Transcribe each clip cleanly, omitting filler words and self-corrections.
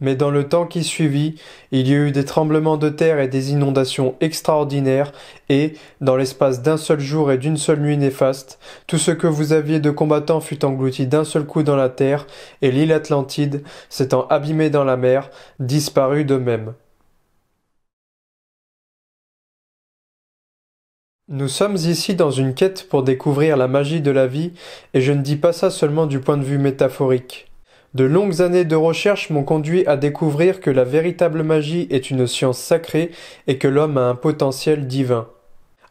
Mais dans le temps qui suivit, il y eut des tremblements de terre et des inondations extraordinaires, et, dans l'espace d'un seul jour et d'une seule nuit néfaste, tout ce que vous aviez de combattants fut englouti d'un seul coup dans la terre, et l'île Atlantide, s'étant abîmée dans la mer, disparut de même. Nous sommes ici dans une quête pour découvrir la magie de la vie, et je ne dis pas ça seulement du point de vue métaphorique. De longues années de recherche m'ont conduit à découvrir que la véritable magie est une science sacrée et que l'homme a un potentiel divin.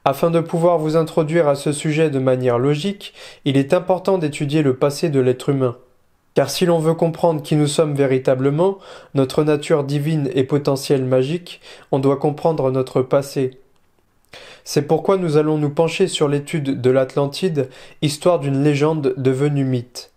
Afin de pouvoir vous introduire à ce sujet de manière logique, il est important d'étudier le passé de l'être humain. Car si l'on veut comprendre qui nous sommes véritablement, notre nature divine et potentiel magique, on doit comprendre notre passé. C'est pourquoi nous allons nous pencher sur l'étude de l'Atlantide, histoire d'une légende devenue mythe.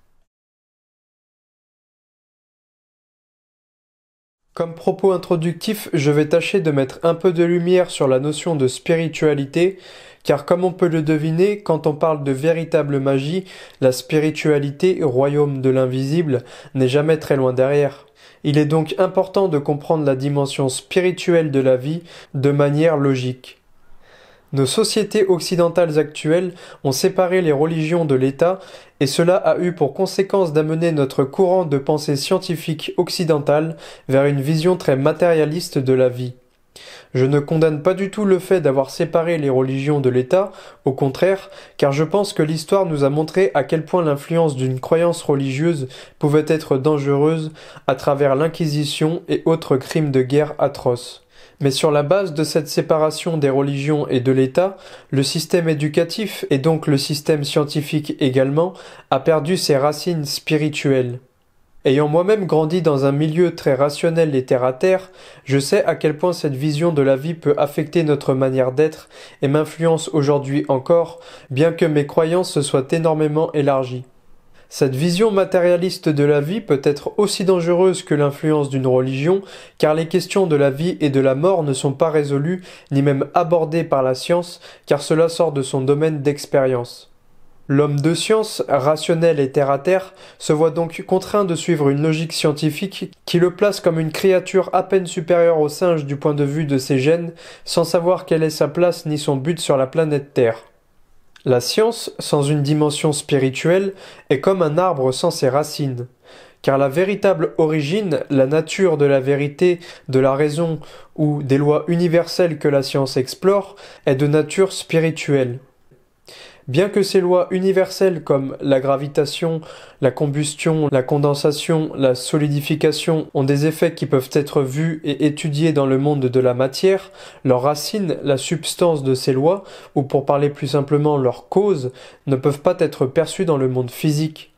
Comme propos introductif, je vais tâcher de mettre un peu de lumière sur la notion de spiritualité, car comme on peut le deviner, quand on parle de véritable magie, la spiritualité, royaume de l'invisible, n'est jamais très loin derrière. Il est donc important de comprendre la dimension spirituelle de la vie de manière logique. Nos sociétés occidentales actuelles ont séparé les religions de l'État et cela a eu pour conséquence d'amener notre courant de pensée scientifique occidental vers une vision très matérialiste de la vie. Je ne condamne pas du tout le fait d'avoir séparé les religions de l'État, au contraire, car je pense que l'histoire nous a montré à quel point l'influence d'une croyance religieuse pouvait être dangereuse à travers l'Inquisition et autres crimes de guerre atroces. Mais sur la base de cette séparation des religions et de l'État, le système éducatif, et donc le système scientifique également, a perdu ses racines spirituelles. Ayant moi-même grandi dans un milieu très rationnel et terre-à-terre, je sais à quel point cette vision de la vie peut affecter notre manière d'être et m'influence aujourd'hui encore, bien que mes croyances se soient énormément élargies. Cette vision matérialiste de la vie peut être aussi dangereuse que l'influence d'une religion, car les questions de la vie et de la mort ne sont pas résolues, ni même abordées par la science, car cela sort de son domaine d'expérience. L'homme de science, rationnel et terre-à-terre, se voit donc contraint de suivre une logique scientifique qui le place comme une créature à peine supérieure au singe du point de vue de ses gènes, sans savoir quelle est sa place ni son but sur la planète Terre. La science, sans une dimension spirituelle, est comme un arbre sans ses racines. Car la véritable origine, la nature de la vérité, de la raison ou des lois universelles que la science explore, est de nature spirituelle. Bien que ces lois universelles comme la gravitation, la combustion, la condensation, la solidification ont des effets qui peuvent être vus et étudiés dans le monde de la matière, leurs racines, la substance de ces lois, ou pour parler plus simplement leurs causes, ne peuvent pas être perçues dans le monde physique.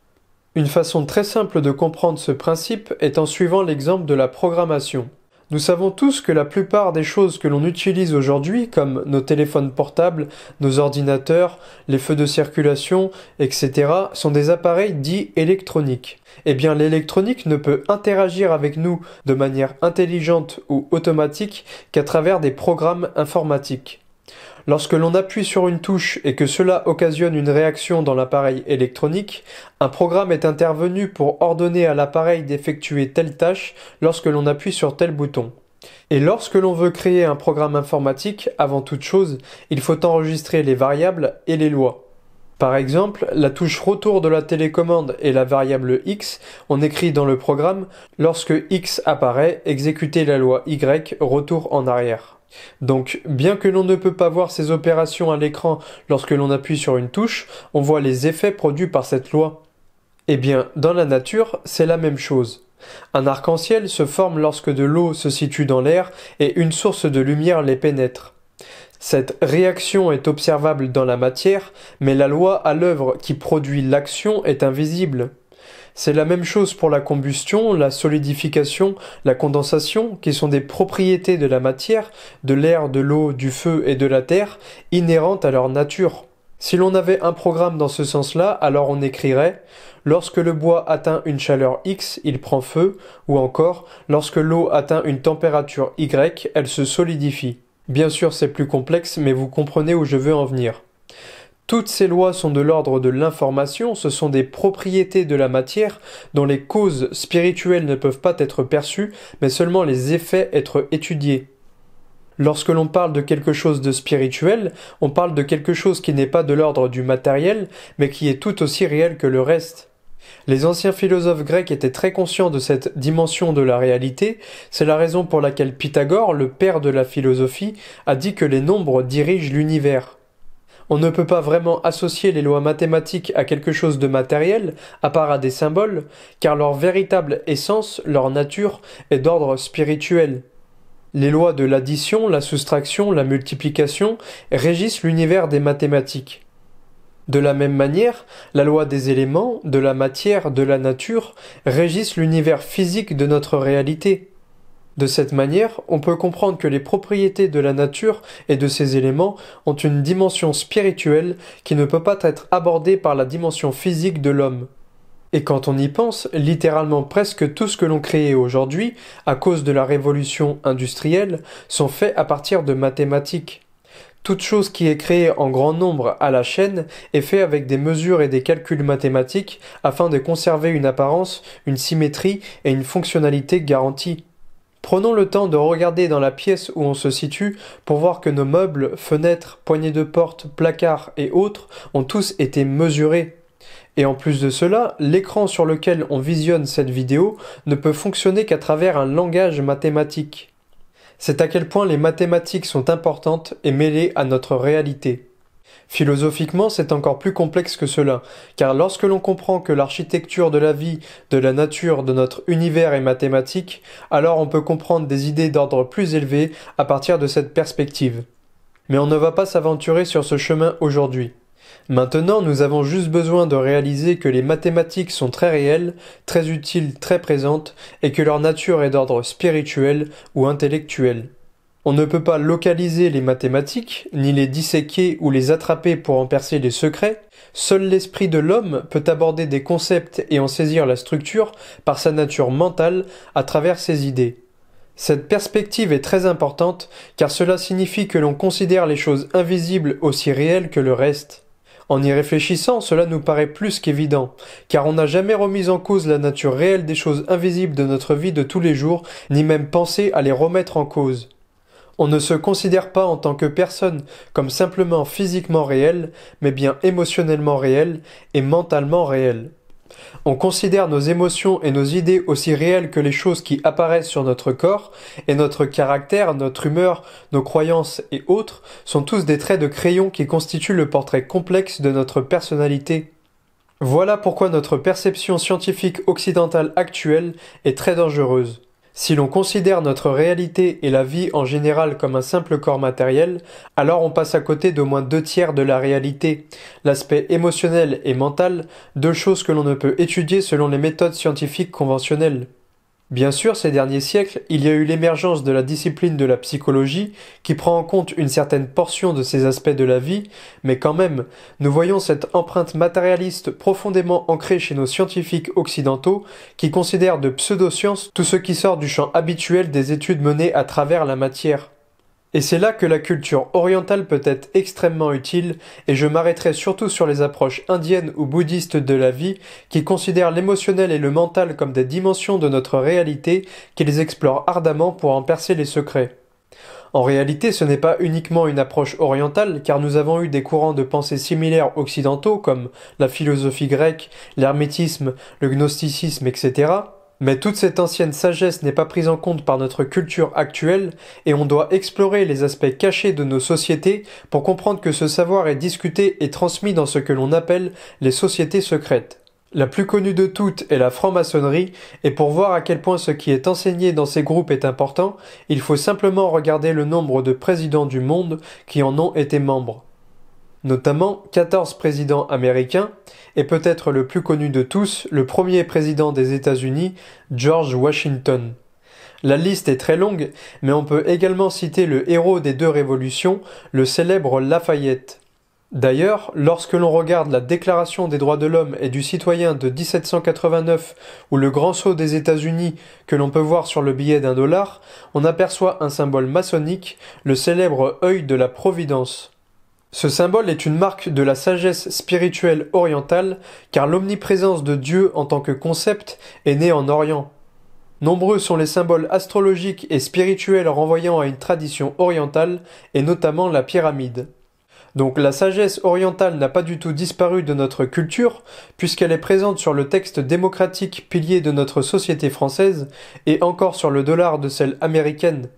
Une façon très simple de comprendre ce principe est en suivant l'exemple de la programmation. Nous savons tous que la plupart des choses que l'on utilise aujourd'hui, comme nos téléphones portables, nos ordinateurs, les feux de circulation, etc., sont des appareils dits électroniques. Eh bien, l'électronique ne peut interagir avec nous de manière intelligente ou automatique qu'à travers des programmes informatiques. Lorsque l'on appuie sur une touche et que cela occasionne une réaction dans l'appareil électronique, un programme est intervenu pour ordonner à l'appareil d'effectuer telle tâche lorsque l'on appuie sur tel bouton. Et lorsque l'on veut créer un programme informatique, avant toute chose, il faut enregistrer les variables et les lois. Par exemple, la touche retour de la télécommande et la variable X, on écrit dans le programme « Lorsque X apparaît, exécutez la loi Y, retour en arrière ». Donc, bien que l'on ne peut pas voir ces opérations à l'écran lorsque l'on appuie sur une touche, on voit les effets produits par cette loi. Eh bien, dans la nature, c'est la même chose. Un arc-en-ciel se forme lorsque de l'eau se situe dans l'air et une source de lumière les pénètre. Cette réaction est observable dans la matière, mais la loi à l'œuvre qui produit l'action est invisible. C'est la même chose pour la combustion, la solidification, la condensation, qui sont des propriétés de la matière, de l'air, de l'eau, du feu et de la terre, inhérentes à leur nature. Si l'on avait un programme dans ce sens-là, alors on écrirait « Lorsque le bois atteint une chaleur X, il prend feu » ou encore « Lorsque l'eau atteint une température Y, elle se solidifie ». Bien sûr, c'est plus complexe, mais vous comprenez où je veux en venir. Toutes ces lois sont de l'ordre de l'information, ce sont des propriétés de la matière dont les causes spirituelles ne peuvent pas être perçues, mais seulement les effets être étudiés. Lorsque l'on parle de quelque chose de spirituel, on parle de quelque chose qui n'est pas de l'ordre du matériel, mais qui est tout aussi réel que le reste. Les anciens philosophes grecs étaient très conscients de cette dimension de la réalité, c'est la raison pour laquelle Pythagore, le père de la philosophie, a dit que les nombres dirigent l'univers. On ne peut pas vraiment associer les lois mathématiques à quelque chose de matériel, à part à des symboles, car leur véritable essence, leur nature, est d'ordre spirituel. Les lois de l'addition, la soustraction, la multiplication régissent l'univers des mathématiques. De la même manière, la loi des éléments, de la matière, de la nature régissent l'univers physique de notre réalité. De cette manière, on peut comprendre que les propriétés de la nature et de ses éléments ont une dimension spirituelle qui ne peut pas être abordée par la dimension physique de l'homme. Et quand on y pense, littéralement presque tout ce que l'on crée aujourd'hui, à cause de la révolution industrielle, sont faits à partir de mathématiques. Toute chose qui est créée en grand nombre à la chaîne est faite avec des mesures et des calculs mathématiques afin de conserver une apparence, une symétrie et une fonctionnalité garantie. Prenons le temps de regarder dans la pièce où on se situe pour voir que nos meubles, fenêtres, poignées de porte, placards et autres ont tous été mesurés. Et en plus de cela, l'écran sur lequel on visionne cette vidéo ne peut fonctionner qu'à travers un langage mathématique. C'est à quel point les mathématiques sont importantes et mêlées à notre réalité. Philosophiquement, c'est encore plus complexe que cela, car lorsque l'on comprend que l'architecture de la vie, de la nature, de notre univers est mathématique, alors on peut comprendre des idées d'ordre plus élevé à partir de cette perspective. Mais on ne va pas s'aventurer sur ce chemin aujourd'hui. Maintenant, nous avons juste besoin de réaliser que les mathématiques sont très réelles, très utiles, très présentes, et que leur nature est d'ordre spirituel ou intellectuel. On ne peut pas localiser les mathématiques, ni les disséquer ou les attraper pour en percer les secrets. Seul l'esprit de l'homme peut aborder des concepts et en saisir la structure par sa nature mentale à travers ses idées. Cette perspective est très importante car cela signifie que l'on considère les choses invisibles aussi réelles que le reste. En y réfléchissant, cela nous paraît plus qu'évident, car on n'a jamais remis en cause la nature réelle des choses invisibles de notre vie de tous les jours, ni même pensé à les remettre en cause. On ne se considère pas en tant que personne comme simplement physiquement réel, mais bien émotionnellement réel et mentalement réel. On considère nos émotions et nos idées aussi réelles que les choses qui apparaissent sur notre corps, et notre caractère, notre humeur, nos croyances et autres sont tous des traits de crayon qui constituent le portrait complexe de notre personnalité. Voilà pourquoi notre perception scientifique occidentale actuelle est très dangereuse. Si l'on considère notre réalité et la vie en général comme un simple corps matériel, alors on passe à côté d'au moins 2/3 de la réalité, l'aspect émotionnel et mental, deux choses que l'on ne peut étudier selon les méthodes scientifiques conventionnelles. Bien sûr, ces derniers siècles, il y a eu l'émergence de la discipline de la psychologie qui prend en compte une certaine portion de ces aspects de la vie, mais quand même, nous voyons cette empreinte matérialiste profondément ancrée chez nos scientifiques occidentaux qui considèrent de pseudosciences tout ce qui sort du champ habituel des études menées à travers la matière. Et c'est là que la culture orientale peut être extrêmement utile, et je m'arrêterai surtout sur les approches indiennes ou bouddhistes de la vie, qui considèrent l'émotionnel et le mental comme des dimensions de notre réalité, qu'ils explorent ardemment pour en percer les secrets. En réalité, ce n'est pas uniquement une approche orientale, car nous avons eu des courants de pensée similaires occidentaux, comme la philosophie grecque, l'hermétisme, le gnosticisme, etc., mais toute cette ancienne sagesse n'est pas prise en compte par notre culture actuelle et on doit explorer les aspects cachés de nos sociétés pour comprendre que ce savoir est discuté et transmis dans ce que l'on appelle les sociétés secrètes. La plus connue de toutes est la franc-maçonnerie et pour voir à quel point ce qui est enseigné dans ces groupes est important, il faut simplement regarder le nombre de présidents du monde qui en ont été membres. Notamment 14 présidents américains, et peut-être le plus connu de tous, le premier président des États-Unis, George Washington. La liste est très longue, mais on peut également citer le héros des deux révolutions, le célèbre Lafayette. D'ailleurs, lorsque l'on regarde la Déclaration des droits de l'homme et du citoyen de 1789 ou le Grand Sceau des États-Unis que l'on peut voir sur le billet d'1 $, on aperçoit un symbole maçonnique, le célèbre œil de la Providence. Ce symbole est une marque de la sagesse spirituelle orientale, car l'omniprésence de Dieu en tant que concept est née en Orient. Nombreux sont les symboles astrologiques et spirituels renvoyant à une tradition orientale, et notamment la pyramide. Donc la sagesse orientale n'a pas du tout disparu de notre culture, puisqu'elle est présente sur le texte démocratique pilier de notre société française, et encore sur le dollar de celle américaine.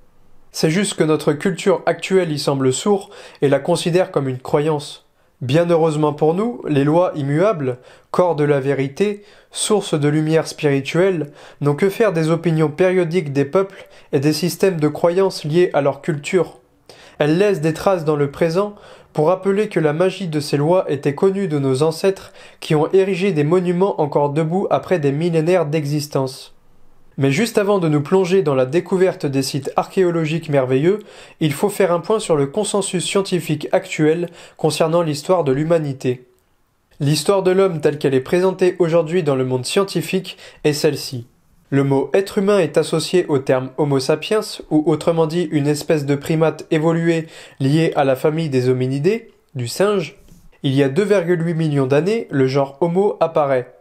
C'est juste que notre culture actuelle y semble sourde et la considère comme une croyance. Bien heureusement pour nous, les lois immuables, corps de la vérité, source de lumière spirituelle, n'ont que faire des opinions périodiques des peuples et des systèmes de croyances liés à leur culture. Elles laissent des traces dans le présent pour rappeler que la magie de ces lois était connue de nos ancêtres qui ont érigé des monuments encore debout après des millénaires d'existence. Mais juste avant de nous plonger dans la découverte des sites archéologiques merveilleux, il faut faire un point sur le consensus scientifique actuel concernant l'histoire de l'humanité. L'histoire de l'homme telle qu'elle est présentée aujourd'hui dans le monde scientifique est celle-ci. Le mot être humain est associé au terme Homo sapiens, ou autrement dit une espèce de primate évoluée liée à la famille des hominidés, du singe. Il y a 2,8 millions d'années, le genre Homo apparaît.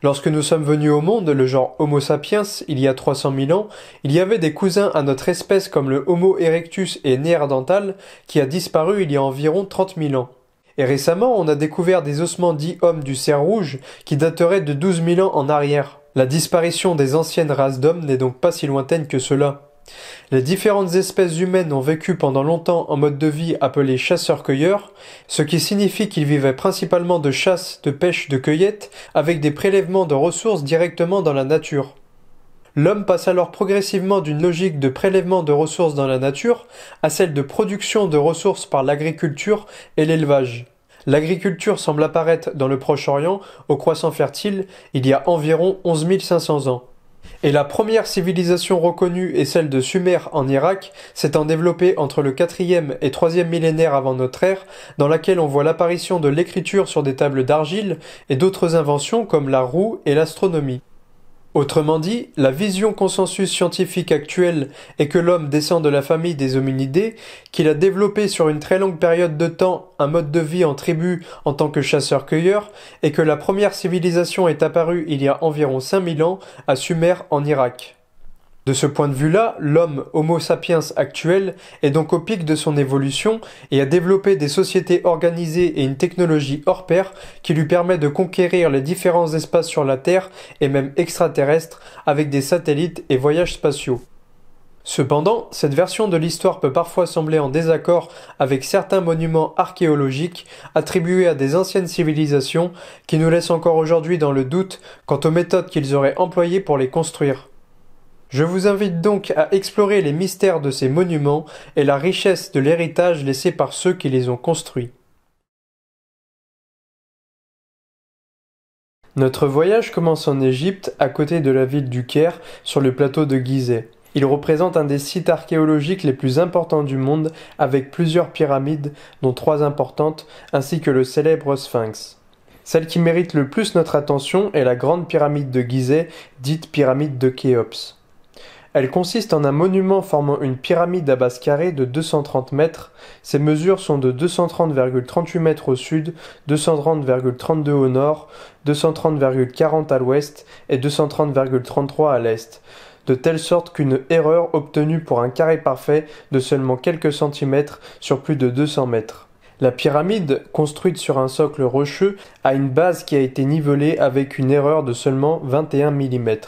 Lorsque nous sommes venus au monde, le genre Homo sapiens, il y a 300 000 ans, il y avait des cousins à notre espèce comme le Homo erectus et Néandertal qui a disparu il y a environ 30 000 ans. Et récemment, on a découvert des ossements dits hommes du cerf rouge qui dateraient de 12 000 ans en arrière. La disparition des anciennes races d'hommes n'est donc pas si lointaine que cela. Les différentes espèces humaines ont vécu pendant longtemps en mode de vie appelé chasseurs-cueilleurs, ce qui signifie qu'ils vivaient principalement de chasse, de pêche, de cueillette, avec des prélèvements de ressources directement dans la nature. L'homme passe alors progressivement d'une logique de prélèvement de ressources dans la nature à celle de production de ressources par l'agriculture et l'élevage. L'agriculture semble apparaître dans le Proche-Orient, au croissant fertile, il y a environ 11 500 ans. Et la première civilisation reconnue est celle de Sumer en Irak, s'étant développée entre le 4e et 3e millénaire avant notre ère, dans laquelle on voit l'apparition de l'écriture sur des tables d'argile et d'autres inventions comme la roue et l'astronomie. Autrement dit, la vision consensus scientifique actuelle est que l'homme descend de la famille des hominidés, qu'il a développé sur une très longue période de temps un mode de vie en tribu en tant que chasseur-cueilleur, et que la première civilisation est apparue il y a environ 5000 ans à Sumer en Irak. De ce point de vue-là, l'homme Homo sapiens actuel est donc au pic de son évolution et a développé des sociétés organisées et une technologie hors pair qui lui permet de conquérir les différents espaces sur la Terre et même extraterrestres avec des satellites et voyages spatiaux. Cependant, cette version de l'histoire peut parfois sembler en désaccord avec certains monuments archéologiques attribués à des anciennes civilisations qui nous laissent encore aujourd'hui dans le doute quant aux méthodes qu'ils auraient employées pour les construire. Je vous invite donc à explorer les mystères de ces monuments et la richesse de l'héritage laissé par ceux qui les ont construits. Notre voyage commence en Égypte, à côté de la ville du Caire, sur le plateau de Gizeh. Il représente un des sites archéologiques les plus importants du monde, avec plusieurs pyramides, dont 3 importantes, ainsi que le célèbre Sphinx. Celle qui mérite le plus notre attention est la grande pyramide de Gizeh, dite pyramide de Khéops. Elle consiste en un monument formant une pyramide à base carrée de 230 mètres. Ses mesures sont de 230,38 mètres au sud, 230,32 au nord, 230,40 à l'ouest et 230,33 à l'est, de telle sorte qu'une erreur obtenue pour un carré parfait de seulement quelques centimètres sur plus de 200 mètres. La pyramide, construite sur un socle rocheux, a une base qui a été nivelée avec une erreur de seulement 21 mm.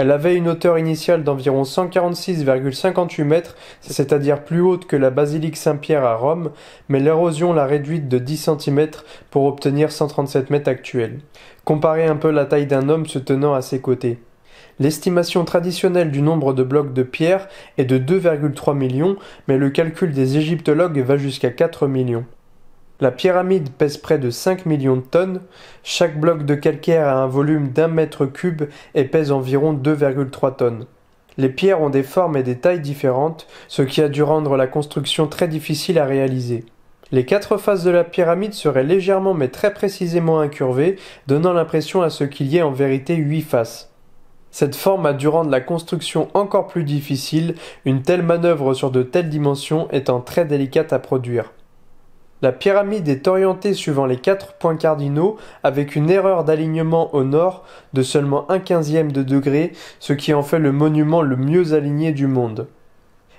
Elle avait une hauteur initiale d'environ 146,58 mètres, c'est-à-dire plus haute que la basilique Saint-Pierre à Rome, mais l'érosion l'a réduite de 10 cm pour obtenir 137 mètres actuels. Comparez un peu la taille d'un homme se tenant à ses côtés. L'estimation traditionnelle du nombre de blocs de pierre est de 2,3 millions, mais le calcul des égyptologues va jusqu'à 4 millions. La pyramide pèse près de 5 millions de tonnes, chaque bloc de calcaire a un volume d'1 mètre cube et pèse environ 2,3 tonnes. Les pierres ont des formes et des tailles différentes, ce qui a dû rendre la construction très difficile à réaliser. Les 4 faces de la pyramide seraient légèrement mais très précisément incurvées, donnant l'impression à ce qu'il y ait en vérité 8 faces. Cette forme a dû rendre la construction encore plus difficile, une telle manœuvre sur de telles dimensions étant très délicate à produire. La pyramide est orientée suivant les 4 points cardinaux avec une erreur d'alignement au nord de seulement 1/15 de degré, ce qui en fait le monument le mieux aligné du monde.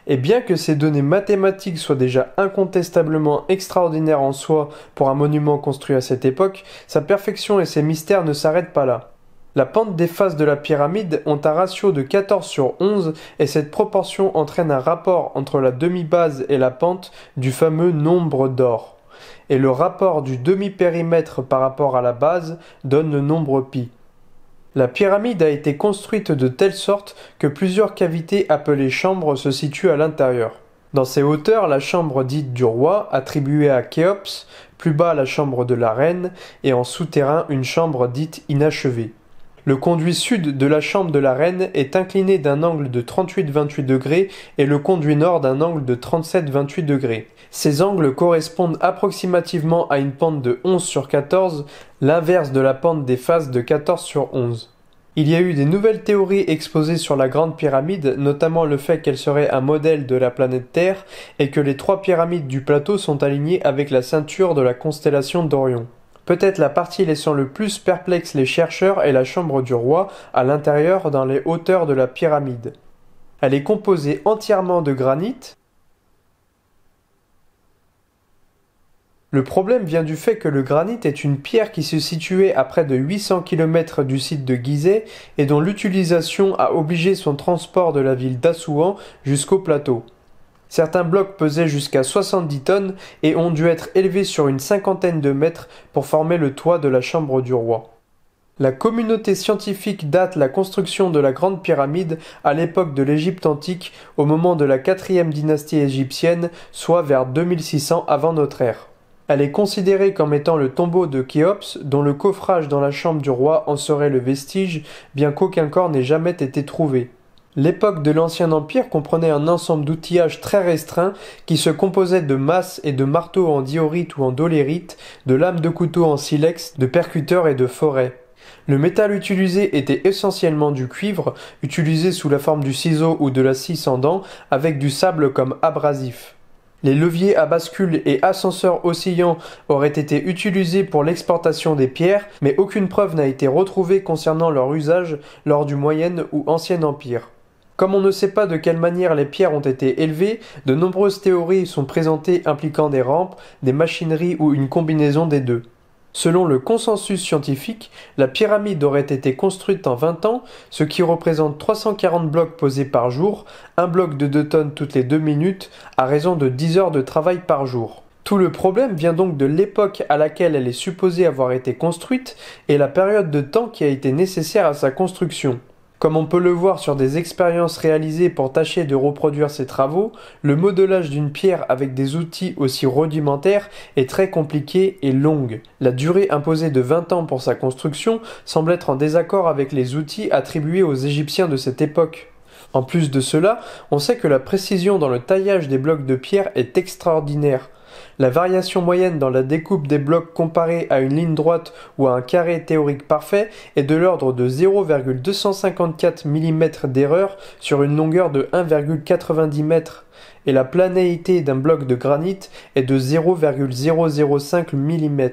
Et bien que ces données mathématiques soient déjà incontestablement extraordinaires en soi pour un monument construit à cette époque, sa perfection et ses mystères ne s'arrêtent pas là. La pente des faces de la pyramide ont un ratio de 14/11 et cette proportion entraîne un rapport entre la demi-base et la pente du fameux nombre d'or. Et le rapport du demi-périmètre par rapport à la base donne le nombre pi. La pyramide a été construite de telle sorte que plusieurs cavités appelées chambres se situent à l'intérieur. Dans ces hauteurs, la chambre dite du roi, attribuée à Khéops, plus bas la chambre de la reine, et en souterrain une chambre dite inachevée. Le conduit sud de la chambre de la reine est incliné d'un angle de 38-28 degrés et le conduit nord d'un angle de 37-28 degrés. Ces angles correspondent approximativement à une pente de 11/14, l'inverse de la pente des faces de 14/11. Il y a eu des nouvelles théories exposées sur la Grande Pyramide, notamment le fait qu'elle serait un modèle de la planète Terre et que les 3 pyramides du plateau sont alignées avec la ceinture de la constellation d'Orion. Peut-être la partie laissant le plus perplexe les chercheurs est la chambre du roi, à l'intérieur dans les hauteurs de la pyramide. Elle est composée entièrement de granit. Le problème vient du fait que le granit est une pierre qui se situait à près de 800 km du site de Gizeh et dont l'utilisation a obligé son transport de la ville d'Assouan jusqu'au plateau. Certains blocs pesaient jusqu'à 70 tonnes et ont dû être élevés sur une cinquantaine de mètres pour former le toit de la chambre du roi. La communauté scientifique date la construction de la Grande Pyramide à l'époque de l'Égypte antique, au moment de la 4e dynastie égyptienne, soit vers 2600 avant notre ère. Elle est considérée comme étant le tombeau de Khéops, dont le coffrage dans la chambre du roi en serait le vestige, bien qu'aucun corps n'ait jamais été trouvé. L'époque de l'Ancien Empire comprenait un ensemble d'outillages très restreint qui se composait de masses et de marteaux en diorite ou en dolérite, de lames de couteau en silex, de percuteurs et de forêts. Le métal utilisé était essentiellement du cuivre, utilisé sous la forme du ciseau ou de la scie sans dents, avec du sable comme abrasif. Les leviers à bascule et ascenseurs oscillants auraient été utilisés pour l'exportation des pierres, mais aucune preuve n'a été retrouvée concernant leur usage lors du Moyen ou Ancien Empire. Comme on ne sait pas de quelle manière les pierres ont été élevées, de nombreuses théories sont présentées impliquant des rampes, des machineries ou une combinaison des deux. Selon le consensus scientifique, la pyramide aurait été construite en 20 ans, ce qui représente 340 blocs posés par jour, un bloc de 2 tonnes toutes les 2 minutes, à raison de 10 heures de travail par jour. Tout le problème vient donc de l'époque à laquelle elle est supposée avoir été construite et la période de temps qui a été nécessaire à sa construction. Comme on peut le voir sur des expériences réalisées pour tâcher de reproduire ces travaux, le modelage d'une pierre avec des outils aussi rudimentaires est très compliqué et longue. La durée imposée de 20 ans pour sa construction semble être en désaccord avec les outils attribués aux Égyptiens de cette époque. En plus de cela, on sait que la précision dans le taillage des blocs de pierre est extraordinaire. La variation moyenne dans la découpe des blocs comparée à une ligne droite ou à un carré théorique parfait est de l'ordre de 0,254 mm d'erreur sur une longueur de 1,90 m et la planéité d'un bloc de granit est de 0,005 mm.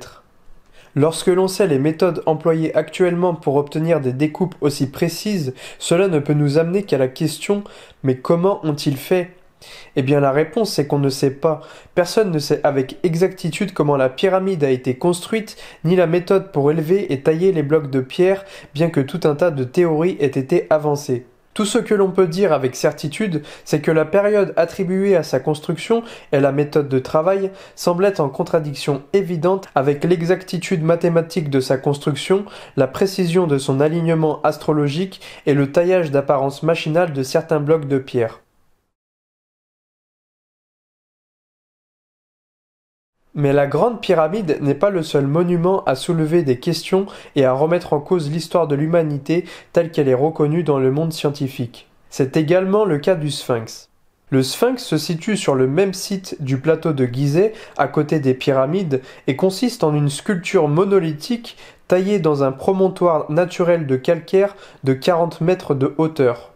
Lorsque l'on sait les méthodes employées actuellement pour obtenir des découpes aussi précises, cela ne peut nous amener qu'à la question « mais comment ont-ils fait ?» Eh bien la réponse c'est qu'on ne sait pas. Personne ne sait avec exactitude comment la pyramide a été construite, ni la méthode pour élever et tailler les blocs de pierre, bien que tout un tas de théories aient été avancées. Tout ce que l'on peut dire avec certitude, c'est que la période attribuée à sa construction et la méthode de travail semblent en contradiction évidente avec l'exactitude mathématique de sa construction, la précision de son alignement astrologique et le taillage d'apparence machinale de certains blocs de pierre. Mais la Grande Pyramide n'est pas le seul monument à soulever des questions et à remettre en cause l'histoire de l'humanité telle qu'elle est reconnue dans le monde scientifique. C'est également le cas du Sphinx. Le Sphinx se situe sur le même site du plateau de Gizeh, à côté des pyramides, et consiste en une sculpture monolithique taillée dans un promontoire naturel de calcaire de 40 mètres de hauteur.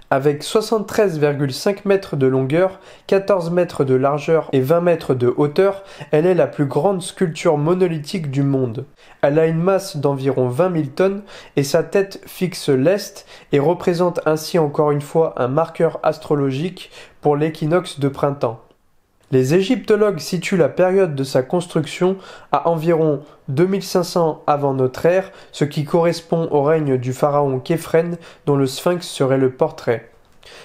Avec 73,5 mètres de longueur, 14 mètres de largeur et 20 mètres de hauteur, elle est la plus grande sculpture monolithique du monde. Elle a une masse d'environ 20 000 tonnes et sa tête fixe l'Est et représente ainsi encore une fois un marqueur astrologique pour l'équinoxe de printemps. Les égyptologues situent la période de sa construction à environ 2500 avant notre ère, ce qui correspond au règne du pharaon Képhren dont le sphinx serait le portrait.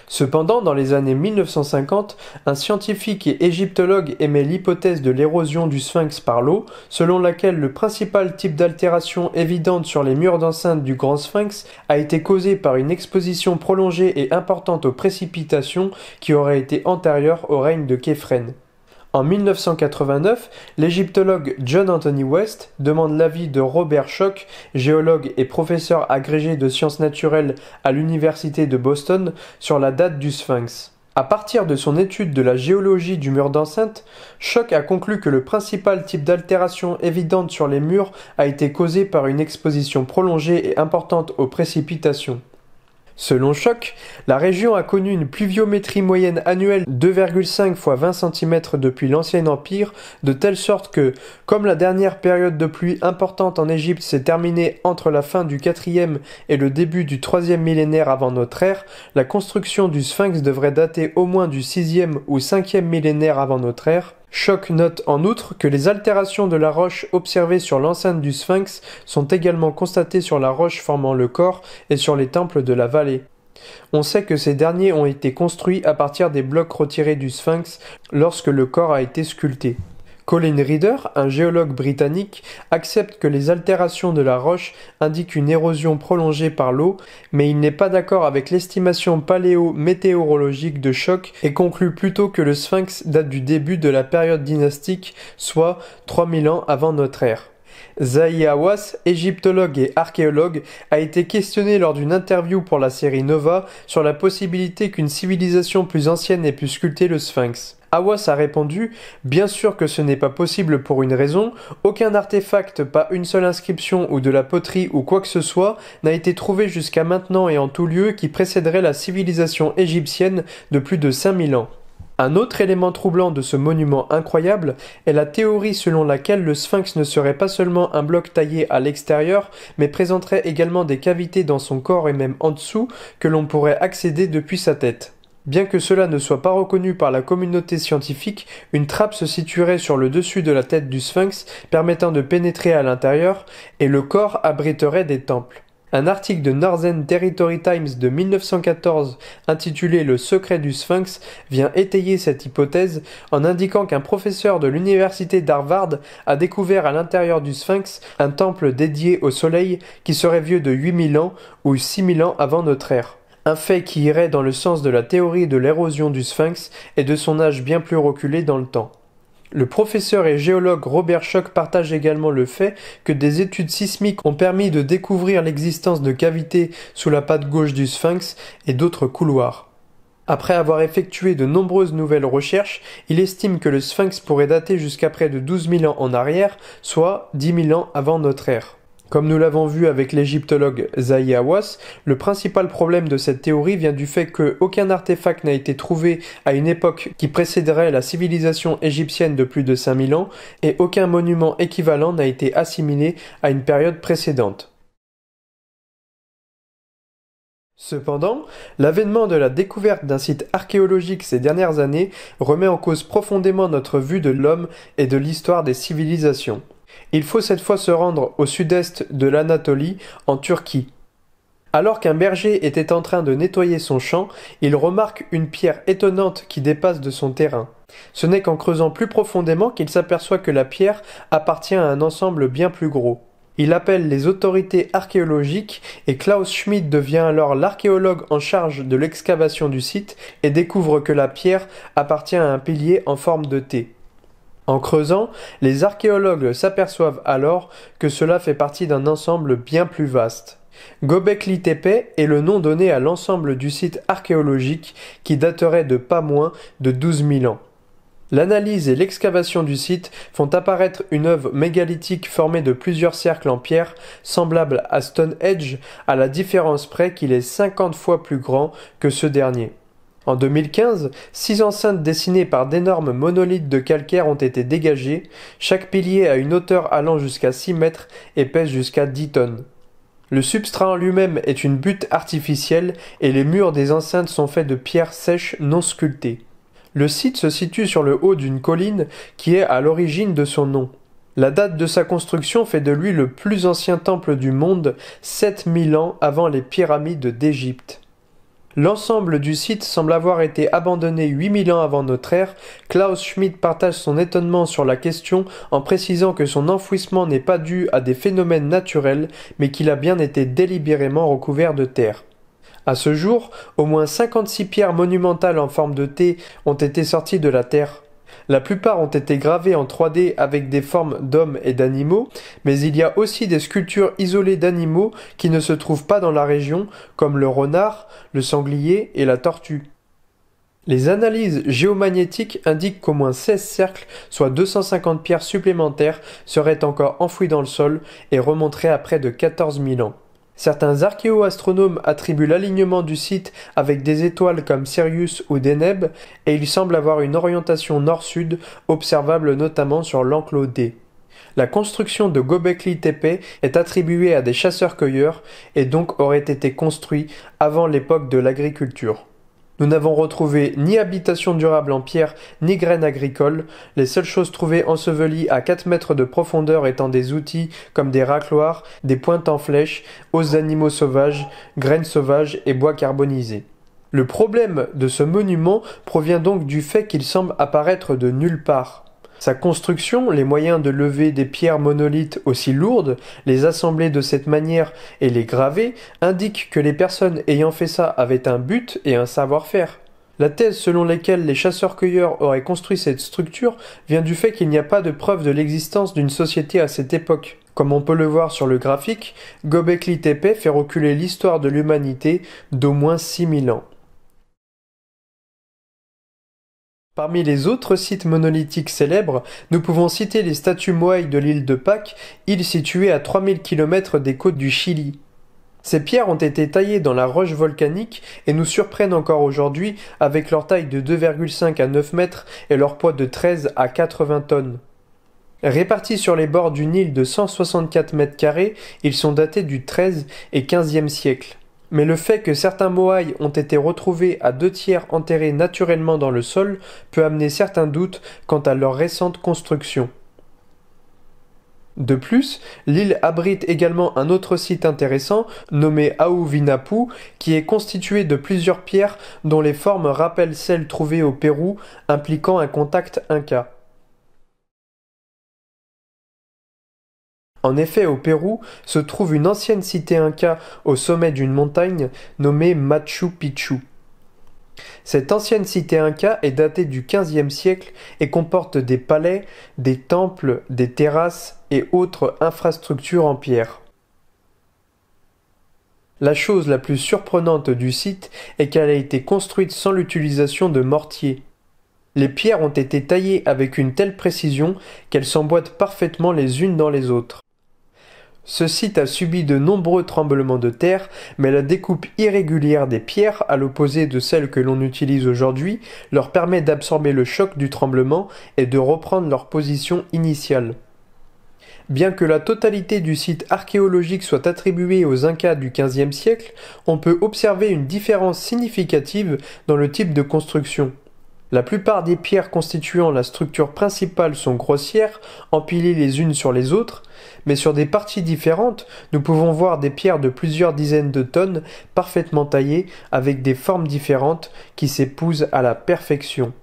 Cependant, dans les années 1950, un scientifique et égyptologue émet l'hypothèse de l'érosion du sphinx par l'eau, selon laquelle le principal type d'altération évidente sur les murs d'enceinte du grand sphinx a été causé par une exposition prolongée et importante aux précipitations qui aurait été antérieure au règne de Képhren. En 1989, l'égyptologue John Anthony West demande l'avis de Robert Schoch, géologue et professeur agrégé de sciences naturelles à l'université de Boston, sur la date du sphinx. À partir de son étude de la géologie du mur d'enceinte, Schoch a conclu que le principal type d'altération évidente sur les murs a été causé par une exposition prolongée et importante aux précipitations. Selon Schoch, la région a connu une pluviométrie moyenne annuelle 2,5 x 20 cm depuis l'Ancien Empire, de telle sorte que, comme la dernière période de pluie importante en Égypte s'est terminée entre la fin du 4e et le début du 3e millénaire avant notre ère, la construction du sphinx devrait dater au moins du 6e ou 5e millénaire avant notre ère. Schoch note en outre que les altérations de la roche observées sur l'enceinte du sphinx sont également constatées sur la roche formant le corps et sur les temples de la vallée. On sait que ces derniers ont été construits à partir des blocs retirés du sphinx lorsque le corps a été sculpté. Colin Reeder, un géologue britannique, accepte que les altérations de la roche indiquent une érosion prolongée par l'eau, mais il n'est pas d'accord avec l'estimation paléo-météorologique de Schoch et conclut plutôt que le sphinx date du début de la période dynastique, soit 3000 ans avant notre ère. Zahi Hawass, égyptologue et archéologue, a été questionné lors d'une interview pour la série Nova sur la possibilité qu'une civilisation plus ancienne ait pu sculpter le sphinx. Hawass a répondu « Bien sûr que ce n'est pas possible pour une raison, aucun artefact, pas une seule inscription ou de la poterie ou quoi que ce soit n'a été trouvé jusqu'à maintenant et en tout lieu qui précéderait la civilisation égyptienne de plus de 5000 ans. » Un autre élément troublant de ce monument incroyable est la théorie selon laquelle le sphinx ne serait pas seulement un bloc taillé à l'extérieur, mais présenterait également des cavités dans son corps et même en dessous que l'on pourrait accéder depuis sa tête. Bien que cela ne soit pas reconnu par la communauté scientifique, une trappe se situerait sur le dessus de la tête du sphinx permettant de pénétrer à l'intérieur et le corps abriterait des temples. Un article de Northern Territory Times de 1914 intitulé Le secret du sphinx vient étayer cette hypothèse en indiquant qu'un professeur de l'université d'Harvard a découvert à l'intérieur du sphinx un temple dédié au soleil qui serait vieux de 8000 ans ou 6000 ans avant notre ère. Un fait qui irait dans le sens de la théorie de l'érosion du sphinx et de son âge bien plus reculé dans le temps. Le professeur et géologue Robert Schoch partage également le fait que des études sismiques ont permis de découvrir l'existence de cavités sous la patte gauche du sphinx et d'autres couloirs. Après avoir effectué de nombreuses nouvelles recherches, il estime que le sphinx pourrait dater jusqu'à près de 12 000 ans en arrière, soit 10 000 ans avant notre ère. Comme nous l'avons vu avec l'égyptologue Zahi Hawass, le principal problème de cette théorie vient du fait qu'aucun artefact n'a été trouvé à une époque qui précéderait la civilisation égyptienne de plus de 5000 ans et aucun monument équivalent n'a été assimilé à une période précédente. Cependant, l'avènement de la découverte d'un site archéologique ces dernières années remet en cause profondément notre vue de l'homme et de l'histoire des civilisations. Il faut cette fois se rendre au sud-est de l'Anatolie, en Turquie. Alors qu'un berger était en train de nettoyer son champ, il remarque une pierre étonnante qui dépasse de son terrain. Ce n'est qu'en creusant plus profondément qu'il s'aperçoit que la pierre appartient à un ensemble bien plus gros. Il appelle les autorités archéologiques et Klaus Schmidt devient alors l'archéologue en charge de l'excavation du site et découvre que la pierre appartient à un pilier en forme de T. En creusant, les archéologues s'aperçoivent alors que cela fait partie d'un ensemble bien plus vaste. Göbekli Tepe est le nom donné à l'ensemble du site archéologique qui daterait de pas moins de 12 000 ans. L'analyse et l'excavation du site font apparaître une œuvre mégalithique formée de plusieurs cercles en pierre, semblable à Stonehenge, à la différence près qu'il est 50 fois plus grand que ce dernier. En 2015, 6 enceintes dessinées par d'énormes monolithes de calcaire ont été dégagées, chaque pilier a une hauteur allant jusqu'à 6 mètres et pèse jusqu'à 10 tonnes. Le substrat en lui-même est une butte artificielle et les murs des enceintes sont faits de pierres sèches non sculptées. Le site se situe sur le haut d'une colline qui est à l'origine de son nom. La date de sa construction fait de lui le plus ancien temple du monde, 7000 ans avant les pyramides d'Égypte. L'ensemble du site semble avoir été abandonné 8000 ans avant notre ère. Klaus Schmidt partage son étonnement sur la question en précisant que son enfouissement n'est pas dû à des phénomènes naturels, mais qu'il a bien été délibérément recouvert de terre. À ce jour, au moins 56 pierres monumentales en forme de T ont été sorties de la terre. La plupart ont été gravées en 3D avec des formes d'hommes et d'animaux, mais il y a aussi des sculptures isolées d'animaux qui ne se trouvent pas dans la région, comme le renard, le sanglier et la tortue. Les analyses géomagnétiques indiquent qu'au moins 16 cercles, soit 250 pierres supplémentaires, seraient encore enfouies dans le sol et remonteraient à près de 14 000 ans. Certains archéo-astronomes attribuent l'alignement du site avec des étoiles comme Sirius ou Deneb, et il semble avoir une orientation nord-sud, observable notamment sur l'enclos D. La construction de Göbekli Tepe est attribuée à des chasseurs-cueilleurs et donc aurait été construit avant l'époque de l'agriculture. Nous n'avons retrouvé ni habitation durable en pierre, ni graines agricoles, les seules choses trouvées ensevelies à 4 mètres de profondeur étant des outils comme des racloirs, des pointes en flèche, os d'animaux sauvages, graines sauvages et bois carbonisé. Le problème de ce monument provient donc du fait qu'il semble apparaître de nulle part. Sa construction, les moyens de lever des pierres monolithes aussi lourdes, les assembler de cette manière et les graver, indiquent que les personnes ayant fait ça avaient un but et un savoir-faire. La thèse selon laquelle les chasseurs-cueilleurs auraient construit cette structure vient du fait qu'il n'y a pas de preuve de l'existence d'une société à cette époque. Comme on peut le voir sur le graphique, Göbekli Tepe fait reculer l'histoire de l'humanité d'au moins 6000 ans. Parmi les autres sites monolithiques célèbres, nous pouvons citer les statues Moai de l'île de Pâques, île située à 3000 km des côtes du Chili. Ces pierres ont été taillées dans la roche volcanique et nous surprennent encore aujourd'hui avec leur taille de 2,5 à 9 mètres et leur poids de 13 à 80 tonnes. Répartis sur les bords d'une île de 164 mètres carrés, ils sont datés du XIIIe et XVe siècle. Mais le fait que certains moaïs ont été retrouvés à 2/3 enterrés naturellement dans le sol peut amener certains doutes quant à leur récente construction. De plus, l'île abrite également un autre site intéressant, nommé Auvinapu, qui est constitué de plusieurs pierres dont les formes rappellent celles trouvées au Pérou, impliquant un contact inca. En effet, au Pérou se trouve une ancienne cité inca au sommet d'une montagne nommée Machu Picchu. Cette ancienne cité inca est datée du XVe siècle et comporte des palais, des temples, des terrasses et autres infrastructures en pierre. La chose la plus surprenante du site est qu'elle a été construite sans l'utilisation de mortier. Les pierres ont été taillées avec une telle précision qu'elles s'emboîtent parfaitement les unes dans les autres. Ce site a subi de nombreux tremblements de terre, mais la découpe irrégulière des pierres, à l'opposé de celle que l'on utilise aujourd'hui, leur permet d'absorber le choc du tremblement et de reprendre leur position initiale. Bien que la totalité du site archéologique soit attribuée aux Incas du XVe siècle, on peut observer une différence significative dans le type de construction. La plupart des pierres constituant la structure principale sont grossières, empilées les unes sur les autres, mais sur des parties différentes, nous pouvons voir des pierres de plusieurs dizaines de tonnes, parfaitement taillées, avec des formes différentes qui s'épousent à la perfection.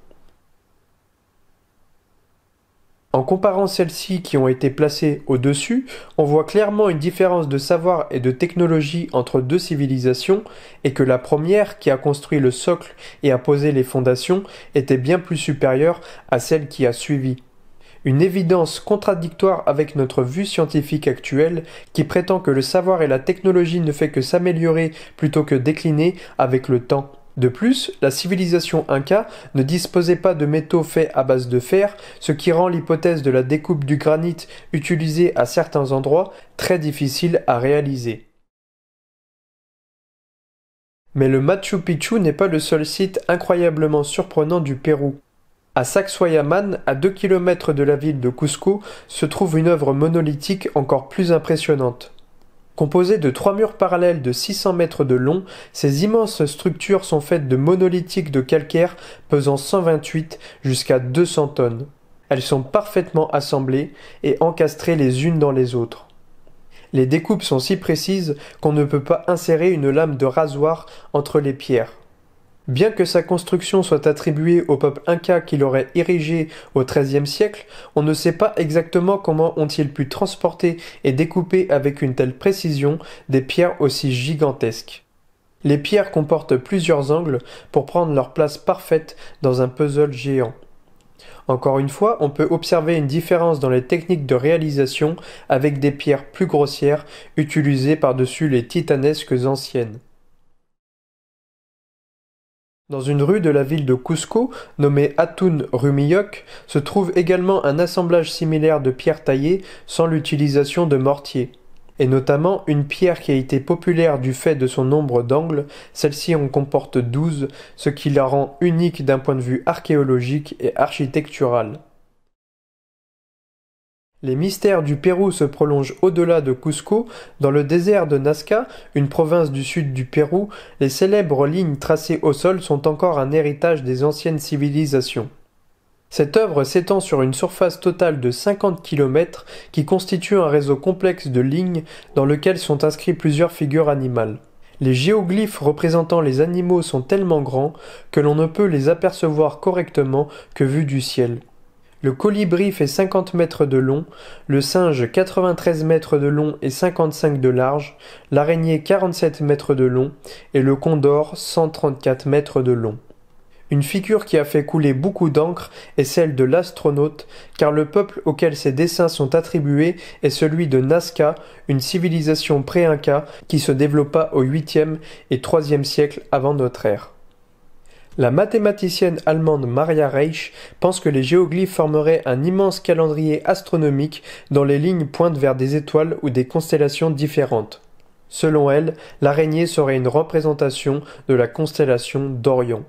En comparant celles-ci qui ont été placées au-dessus, on voit clairement une différence de savoir et de technologie entre deux civilisations et que la première, qui a construit le socle et a posé les fondations, était bien plus supérieure à celle qui a suivi. Une évidence contradictoire avec notre vue scientifique actuelle qui prétend que le savoir et la technologie ne fait que s'améliorer plutôt que décliner avec le temps. De plus, la civilisation inca ne disposait pas de métaux faits à base de fer, ce qui rend l'hypothèse de la découpe du granit utilisée à certains endroits très difficile à réaliser. Mais le Machu Picchu n'est pas le seul site incroyablement surprenant du Pérou. À Sacsayhuaman, à 2 km de la ville de Cusco, se trouve une œuvre monolithique encore plus impressionnante. Composée de 3 murs parallèles de 600 mètres de long, ces immenses structures sont faites de monolithiques de calcaire pesant 128 jusqu'à 200 tonnes. Elles sont parfaitement assemblées et encastrées les unes dans les autres. Les découpes sont si précises qu'on ne peut pas insérer une lame de rasoir entre les pierres. Bien que sa construction soit attribuée au peuple inca qui l'aurait érigée au XIIIe siècle, on ne sait pas exactement comment ont-ils pu transporter et découper avec une telle précision des pierres aussi gigantesques. Les pierres comportent plusieurs angles pour prendre leur place parfaite dans un puzzle géant. Encore une fois, on peut observer une différence dans les techniques de réalisation avec des pierres plus grossières utilisées par-dessus les titanesques anciennes. Dans une rue de la ville de Cusco, nommée Hatun Rumiyok, se trouve également un assemblage similaire de pierres taillées sans l'utilisation de mortier, et notamment une pierre qui a été populaire du fait de son nombre d'angles, celle-ci en comporte 12, ce qui la rend unique d'un point de vue archéologique et architectural. Les mystères du Pérou se prolongent au-delà de Cusco. Dans le désert de Nazca, une province du sud du Pérou, les célèbres lignes tracées au sol sont encore un héritage des anciennes civilisations. Cette œuvre s'étend sur une surface totale de 50 km qui constitue un réseau complexe de lignes dans lequel sont inscrits plusieurs figures animales. Les géoglyphes représentant les animaux sont tellement grands que l'on ne peut les apercevoir correctement que vus du ciel. Le colibri fait 50 mètres de long, le singe 93 mètres de long et 55 de large, l'araignée 47 mètres de long et le condor 134 mètres de long. Une figure qui a fait couler beaucoup d'encre est celle de l'astronaute, car le peuple auquel ces dessins sont attribués est celui de Nazca, une civilisation pré-inca qui se développa au 8e et 3e siècle avant notre ère. La mathématicienne allemande Maria Reisch pense que les géoglyphes formeraient un immense calendrier astronomique dont les lignes pointent vers des étoiles ou des constellations différentes. Selon elle, l'araignée serait une représentation de la constellation d'Orion.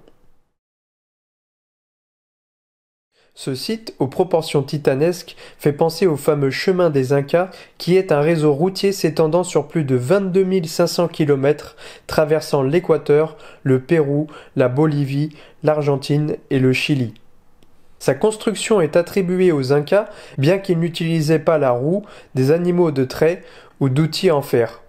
Ce site, aux proportions titanesques, fait penser au fameux chemin des Incas, qui est un réseau routier s'étendant sur plus de 22 500 km, traversant l'Équateur, le Pérou, la Bolivie, l'Argentine et le Chili. Sa construction est attribuée aux Incas, bien qu'ils n'utilisaient pas la roue, des animaux de trait ou d'outils en fer.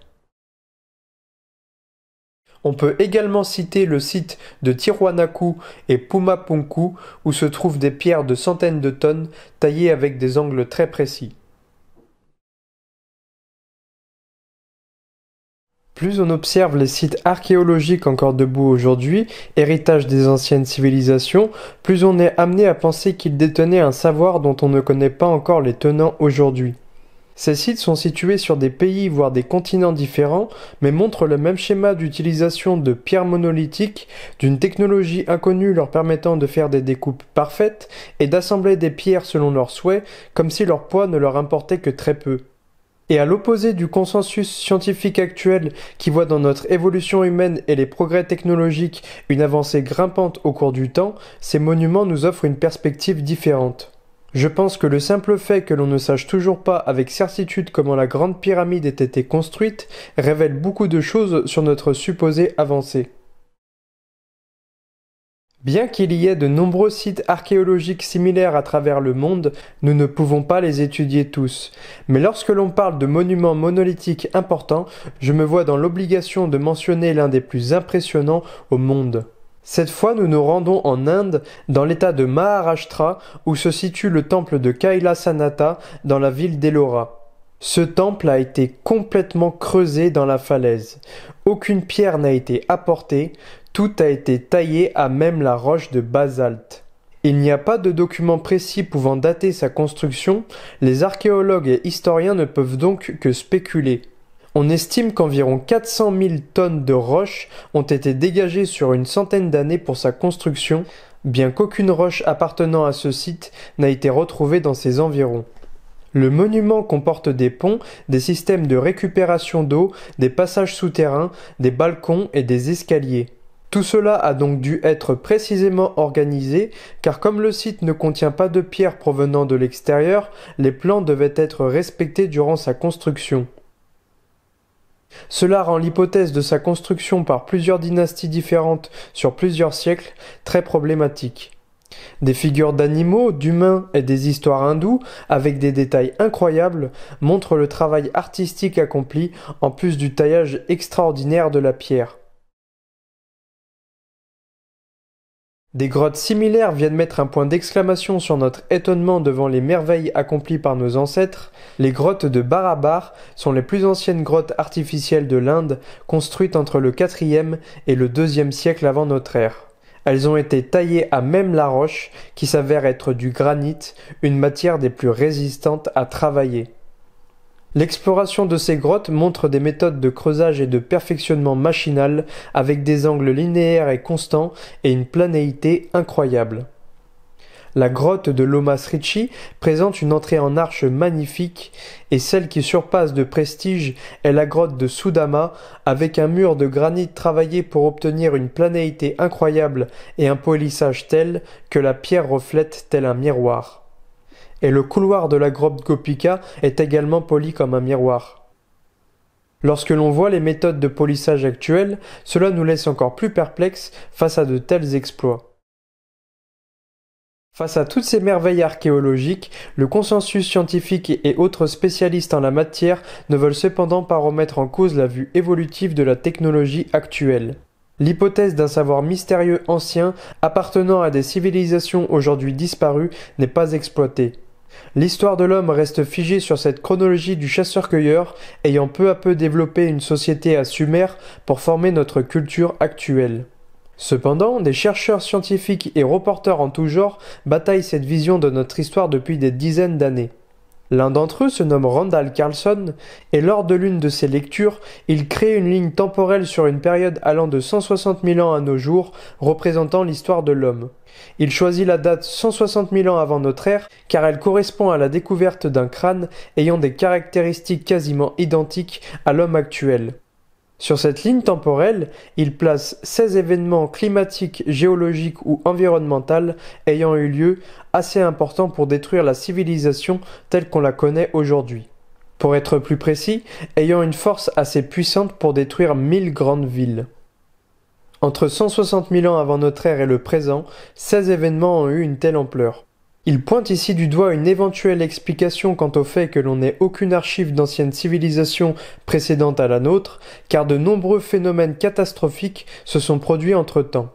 On peut également citer le site de Tiwanaku et Pumapunku où se trouvent des pierres de centaines de tonnes taillées avec des angles très précis. Plus on observe les sites archéologiques encore debout aujourd'hui, héritage des anciennes civilisations, plus on est amené à penser qu'ils détenaient un savoir dont on ne connaît pas encore les tenants aujourd'hui. Ces sites sont situés sur des pays voire des continents différents, mais montrent le même schéma d'utilisation de pierres monolithiques, d'une technologie inconnue leur permettant de faire des découpes parfaites et d'assembler des pierres selon leurs souhaits, comme si leur poids ne leur importait que très peu. Et à l'opposé du consensus scientifique actuel qui voit dans notre évolution humaine et les progrès technologiques une avancée grimpante au cours du temps, ces monuments nous offrent une perspective différente. Je pense que le simple fait que l'on ne sache toujours pas avec certitude comment la grande pyramide ait été construite révèle beaucoup de choses sur notre supposée avancée. Bien qu'il y ait de nombreux sites archéologiques similaires à travers le monde, nous ne pouvons pas les étudier tous. Mais lorsque l'on parle de monuments monolithiques importants, je me vois dans l'obligation de mentionner l'un des plus impressionnants au monde. Cette fois, nous nous rendons en Inde, dans l'état de Maharashtra, où se situe le temple de Kailasanatha, dans la ville d'Ellora. Ce temple a été complètement creusé dans la falaise. Aucune pierre n'a été apportée, tout a été taillé à même la roche de basalte. Il n'y a pas de document précis pouvant dater sa construction, les archéologues et historiens ne peuvent donc que spéculer. On estime qu'environ 400 000 tonnes de roches ont été dégagées sur une centaine d'années pour sa construction, bien qu'aucune roche appartenant à ce site n'a été retrouvée dans ses environs. Le monument comporte des ponts, des systèmes de récupération d'eau, des passages souterrains, des balcons et des escaliers. Tout cela a donc dû être précisément organisé, car comme le site ne contient pas de pierres provenant de l'extérieur, les plans devaient être respectés durant sa construction. Cela rend l'hypothèse de sa construction par plusieurs dynasties différentes sur plusieurs siècles très problématique. Des figures d'animaux, d'humains et des histoires hindoues, avec des détails incroyables, montrent le travail artistique accompli, en plus du taillage extraordinaire de la pierre. Des grottes similaires viennent mettre un point d'exclamation sur notre étonnement devant les merveilles accomplies par nos ancêtres. Les grottes de Barabar sont les plus anciennes grottes artificielles de l'Inde, construites entre le IVe et le IIe siècle avant notre ère. Elles ont été taillées à même la roche, qui s'avère être du granit, une matière des plus résistantes à travailler. L'exploration de ces grottes montre des méthodes de creusage et de perfectionnement machinal avec des angles linéaires et constants et une planéité incroyable. La grotte de Lomas Rishi présente une entrée en arche magnifique et celle qui surpasse de prestige est la grotte de Sudama avec un mur de granit travaillé pour obtenir une planéité incroyable et un polissage tel que la pierre reflète tel un miroir. Et le couloir de la grotte Gopika est également poli comme un miroir. Lorsque l'on voit les méthodes de polissage actuelles, cela nous laisse encore plus perplexes face à de tels exploits. Face à toutes ces merveilles archéologiques, le consensus scientifique et autres spécialistes en la matière ne veulent cependant pas remettre en cause la vue évolutive de la technologie actuelle. L'hypothèse d'un savoir mystérieux ancien appartenant à des civilisations aujourd'hui disparues n'est pas exploitée. L'histoire de l'homme reste figée sur cette chronologie du chasseur-cueilleur, ayant peu à peu développé une société à Sumer pour former notre culture actuelle. Cependant, des chercheurs scientifiques et reporters en tout genre bataillent cette vision de notre histoire depuis des dizaines d'années. L'un d'entre eux se nomme Randall Carlson, et lors de l'une de ses lectures, il crée une ligne temporelle sur une période allant de 160 000 ans à nos jours, représentant l'histoire de l'homme. Il choisit la date 160 000 ans avant notre ère, car elle correspond à la découverte d'un crâne ayant des caractéristiques quasiment identiques à l'homme actuel. Sur cette ligne temporelle, il place 16 événements climatiques, géologiques ou environnementaux ayant eu lieu, assez importants pour détruire la civilisation telle qu'on la connaît aujourd'hui. Pour être plus précis, ayant une force assez puissante pour détruire 1000 grandes villes. Entre 160 000 ans avant notre ère et le présent, 16 événements ont eu une telle ampleur. Il pointe ici du doigt une éventuelle explication quant au fait que l'on n'ait aucune archive d'anciennes civilisations précédentes à la nôtre, car de nombreux phénomènes catastrophiques se sont produits entre-temps.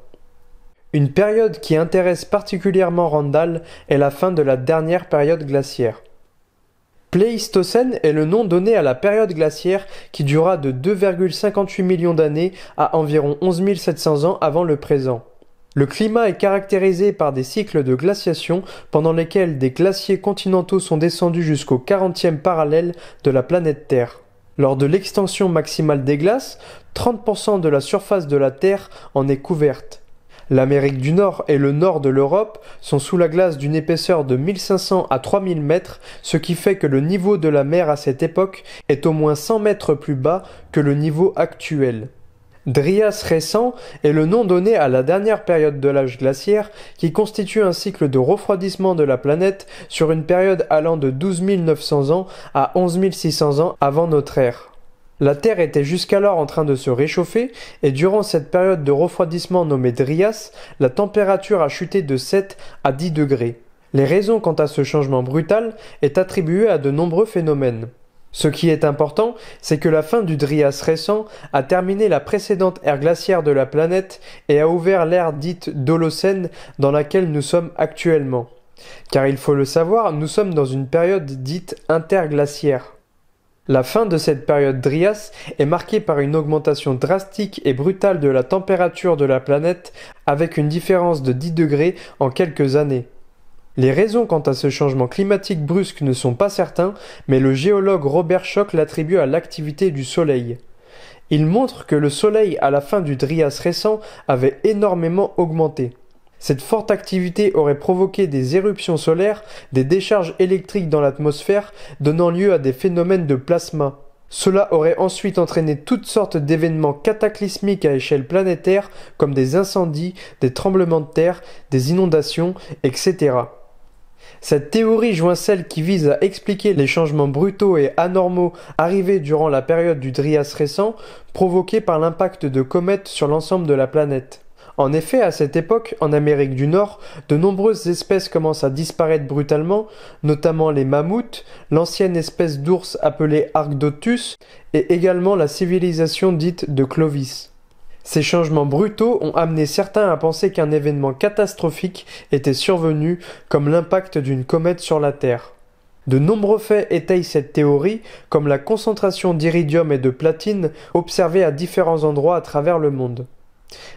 Une période qui intéresse particulièrement Randall est la fin de la dernière période glaciaire. Pléistocène est le nom donné à la période glaciaire qui dura de 2,58 millions d'années à environ 11 700 ans avant le présent. Le climat est caractérisé par des cycles de glaciation pendant lesquels des glaciers continentaux sont descendus jusqu'au 40e parallèle de la planète Terre. Lors de l'extension maximale des glaces, 30% de la surface de la Terre en est couverte. L'Amérique du Nord et le nord de l'Europe sont sous la glace d'une épaisseur de 1500 à 3000 mètres, ce qui fait que le niveau de la mer à cette époque est au moins 100 mètres plus bas que le niveau actuel. Dryas récent est le nom donné à la dernière période de l'âge glaciaire qui constitue un cycle de refroidissement de la planète sur une période allant de 12 900 ans à 11 600 ans avant notre ère. La Terre était jusqu'alors en train de se réchauffer et durant cette période de refroidissement nommée Dryas, la température a chuté de 7 à 10 degrés. Les raisons quant à ce changement brutal est attribuée à de nombreux phénomènes. Ce qui est important, c'est que la fin du Dryas récent a terminé la précédente ère glaciaire de la planète et a ouvert l'ère dite d'Holocène dans laquelle nous sommes actuellement. Car il faut le savoir, nous sommes dans une période dite interglaciaire. La fin de cette période Dryas est marquée par une augmentation drastique et brutale de la température de la planète avec une différence de 10 degrés en quelques années. Les raisons quant à ce changement climatique brusque ne sont pas certains, mais le géologue Robert Schoch l'attribue à l'activité du Soleil. Il montre que le Soleil à la fin du Trias récent avait énormément augmenté. Cette forte activité aurait provoqué des éruptions solaires, des décharges électriques dans l'atmosphère, donnant lieu à des phénomènes de plasma. Cela aurait ensuite entraîné toutes sortes d'événements cataclysmiques à échelle planétaire, comme des incendies, des tremblements de terre, des inondations, etc. Cette théorie joint celle qui vise à expliquer les changements brutaux et anormaux arrivés durant la période du Trias récent, provoqués par l'impact de comètes sur l'ensemble de la planète. En effet, à cette époque, en Amérique du Nord, de nombreuses espèces commencent à disparaître brutalement, notamment les mammouths, l'ancienne espèce d'ours appelée Arctotus, et également la civilisation dite de Clovis. Ces changements brutaux ont amené certains à penser qu'un événement catastrophique était survenu, comme l'impact d'une comète sur la Terre. De nombreux faits étayent cette théorie, comme la concentration d'iridium et de platine observée à différents endroits à travers le monde.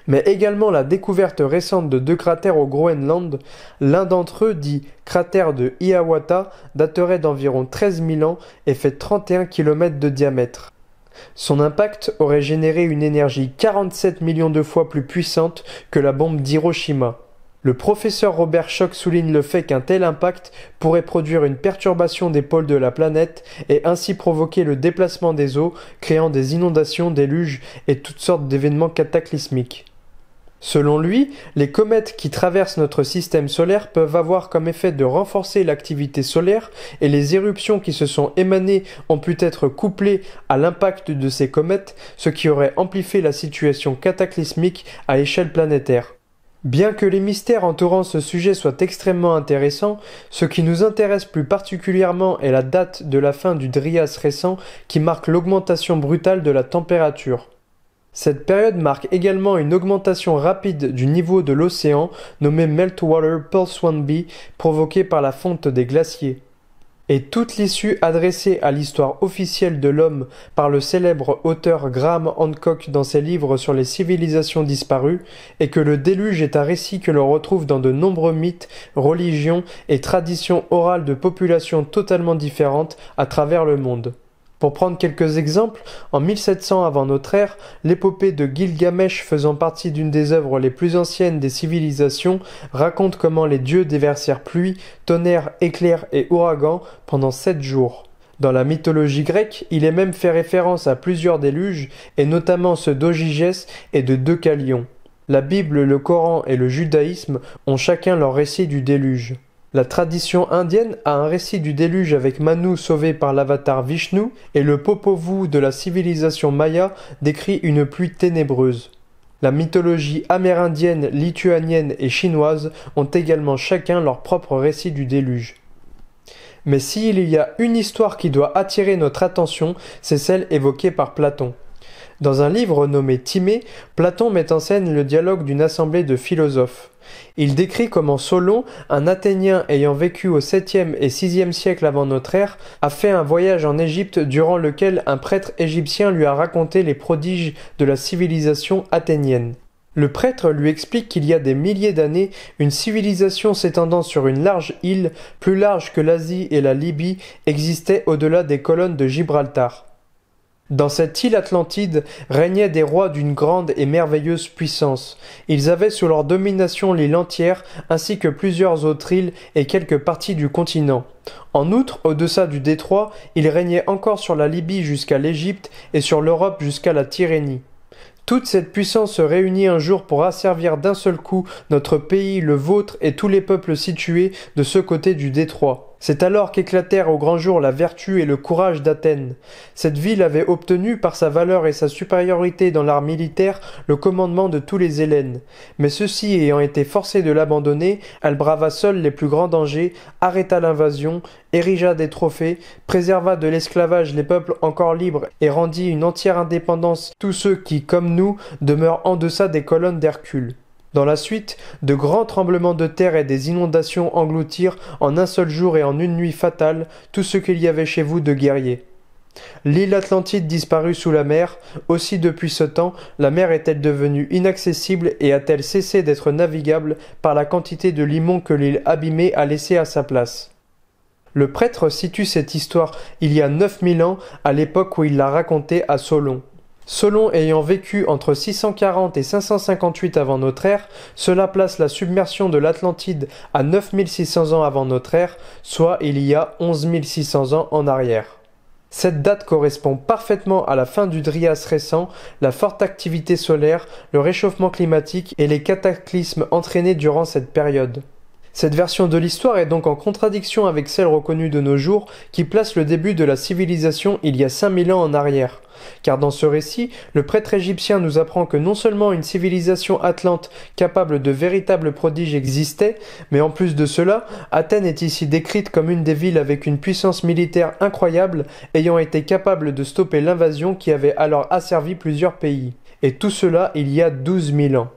Mais également la découverte récente de 2 cratères au Groenland, l'un d'entre eux, dit cratère de Hiawatha, daterait d'environ 13 000 ans et fait 31 km de diamètre. Son impact aurait généré une énergie 47 millions de fois plus puissante que la bombe d'Hiroshima. Le professeur Robert Schoch souligne le fait qu'un tel impact pourrait produire une perturbation des pôles de la planète et ainsi provoquer le déplacement des eaux, créant des inondations, déluges et toutes sortes d'événements cataclysmiques. Selon lui, les comètes qui traversent notre système solaire peuvent avoir comme effet de renforcer l'activité solaire et les éruptions qui se sont émanées ont pu être couplées à l'impact de ces comètes, ce qui aurait amplifié la situation cataclysmique à échelle planétaire. Bien que les mystères entourant ce sujet soient extrêmement intéressants, ce qui nous intéresse plus particulièrement est la date de la fin du Trias récent qui marque l'augmentation brutale de la température. Cette période marque également une augmentation rapide du niveau de l'océan nommée Meltwater Pulse 1b provoquée par la fonte des glaciers. Et toute l'issue adressée à l'histoire officielle de l'homme par le célèbre auteur Graham Hancock dans ses livres sur les civilisations disparues est que le déluge est un récit que l'on retrouve dans de nombreux mythes, religions et traditions orales de populations totalement différentes à travers le monde. Pour prendre quelques exemples, en 1700 avant notre ère, l'épopée de Gilgamesh faisant partie d'une des œuvres les plus anciennes des civilisations raconte comment les dieux déversèrent pluie, tonnerre, éclairs et ouragans pendant 7 jours. Dans la mythologie grecque, il est même fait référence à plusieurs déluges, et notamment ceux d'Ogygès et de Deucalion. La Bible, le Coran et le judaïsme ont chacun leur récit du déluge. La tradition indienne a un récit du déluge avec Manu sauvé par l'avatar Vishnu et le Popol Vuh de la civilisation maya décrit une pluie ténébreuse. La mythologie amérindienne, lituanienne et chinoise ont également chacun leur propre récit du déluge. Mais s'il y a une histoire qui doit attirer notre attention, c'est celle évoquée par Platon. Dans un livre nommé Timée, Platon met en scène le dialogue d'une assemblée de philosophes. Il décrit comment Solon, un Athénien ayant vécu au 7e et 6e siècle avant notre ère, a fait un voyage en Égypte durant lequel un prêtre égyptien lui a raconté les prodiges de la civilisation athénienne. Le prêtre lui explique qu'il y a des milliers d'années, une civilisation s'étendant sur une large île, plus large que l'Asie et la Libye, existait au-delà des colonnes de Gibraltar. Dans cette île Atlantide régnaient des rois d'une grande et merveilleuse puissance. Ils avaient sous leur domination l'île entière, ainsi que plusieurs autres îles et quelques parties du continent. En outre, au-deçà du détroit, ils régnaient encore sur la Libye jusqu'à l'Égypte et sur l'Europe jusqu'à la Tyrénie. Toute cette puissance se réunit un jour pour asservir d'un seul coup notre pays, le vôtre et tous les peuples situés de ce côté du détroit. C'est alors qu'éclatèrent au grand jour la vertu et le courage d'Athènes. Cette ville avait obtenu, par sa valeur et sa supériorité dans l'art militaire, le commandement de tous les Hellènes. Mais ceux-ci ayant été forcés de l'abandonner, elle brava seule les plus grands dangers, arrêta l'invasion, érigea des trophées, préserva de l'esclavage les peuples encore libres et rendit une entière indépendance tous ceux qui, comme nous, demeurent en deçà des colonnes d'Hercule. Dans la suite, de grands tremblements de terre et des inondations engloutirent en un seul jour et en une nuit fatale tout ce qu'il y avait chez vous de guerriers. L'île Atlantide disparut sous la mer. Aussi depuis ce temps, la mer est-elle devenue inaccessible et a-t-elle cessé d'être navigable par la quantité de limon que l'île abîmée a laissé à sa place? Le prêtre situe cette histoire il y a 9000 ans, à l'époque où il l'a racontée à Solon. Solon ayant vécu entre 640 et 558 avant notre ère, cela place la submersion de l'Atlantide à 9600 ans avant notre ère, soit il y a 11600 ans en arrière. Cette date correspond parfaitement à la fin du Drias récent, la forte activité solaire, le réchauffement climatique et les cataclysmes entraînés durant cette période. Cette version de l'histoire est donc en contradiction avec celle reconnue de nos jours qui place le début de la civilisation il y a 5000 ans en arrière. Car dans ce récit, le prêtre égyptien nous apprend que non seulement une civilisation atlante capable de véritables prodiges existait, mais en plus de cela, Athènes est ici décrite comme une des villes avec une puissance militaire incroyable, ayant été capable de stopper l'invasion qui avait alors asservi plusieurs pays. Et tout cela il y a 12 000 ans.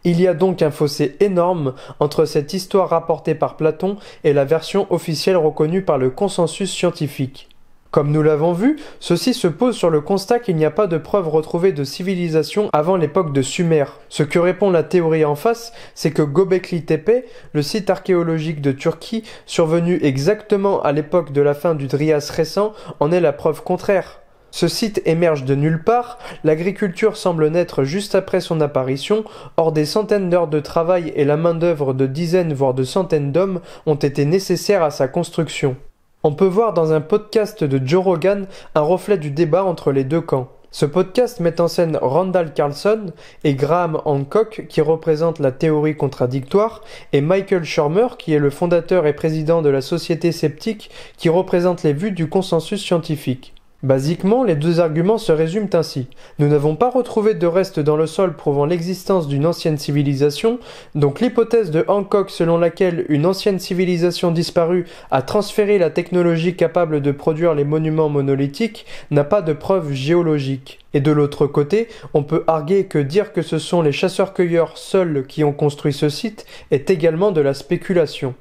Il y a donc un fossé énorme entre cette histoire rapportée par Platon et la version officielle reconnue par le consensus scientifique. Comme nous l'avons vu, ceci se pose sur le constat qu'il n'y a pas de preuves retrouvées de civilisation avant l'époque de Sumer. Ce que répond la théorie en face, c'est que Göbekli Tepe, le site archéologique de Turquie, survenu exactement à l'époque de la fin du Drias récent, en est la preuve contraire. Ce site émerge de nulle part, l'agriculture semble naître juste après son apparition, or des centaines d'heures de travail et la main-d'œuvre de dizaines voire de centaines d'hommes ont été nécessaires à sa construction. On peut voir dans un podcast de Joe Rogan un reflet du débat entre les deux camps. Ce podcast met en scène Randall Carlson et Graham Hancock qui représentent la théorie contradictoire et Michael Shermer qui est le fondateur et président de la Société sceptique qui représente les vues du consensus scientifique. Basiquement, les deux arguments se résument ainsi. Nous n'avons pas retrouvé de restes dans le sol prouvant l'existence d'une ancienne civilisation, donc l'hypothèse de Hancock selon laquelle une ancienne civilisation disparue a transféré la technologie capable de produire les monuments monolithiques n'a pas de preuves géologiques. Et de l'autre côté, on peut arguer que dire que ce sont les chasseurs-cueilleurs seuls qui ont construit ce site est également de la spéculation.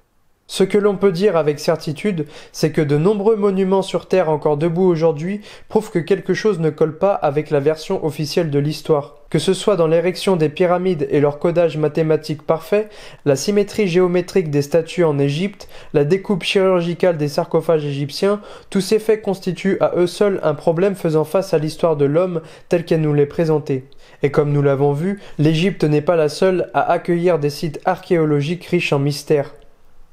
Ce que l'on peut dire avec certitude, c'est que de nombreux monuments sur Terre encore debout aujourd'hui prouvent que quelque chose ne colle pas avec la version officielle de l'histoire. Que ce soit dans l'érection des pyramides et leur codage mathématique parfait, la symétrie géométrique des statues en Égypte, la découpe chirurgicale des sarcophages égyptiens, tous ces faits constituent à eux seuls un problème faisant face à l'histoire de l'homme telle qu'elle nous l'est présentée. Et comme nous l'avons vu, l'Égypte n'est pas la seule à accueillir des sites archéologiques riches en mystères.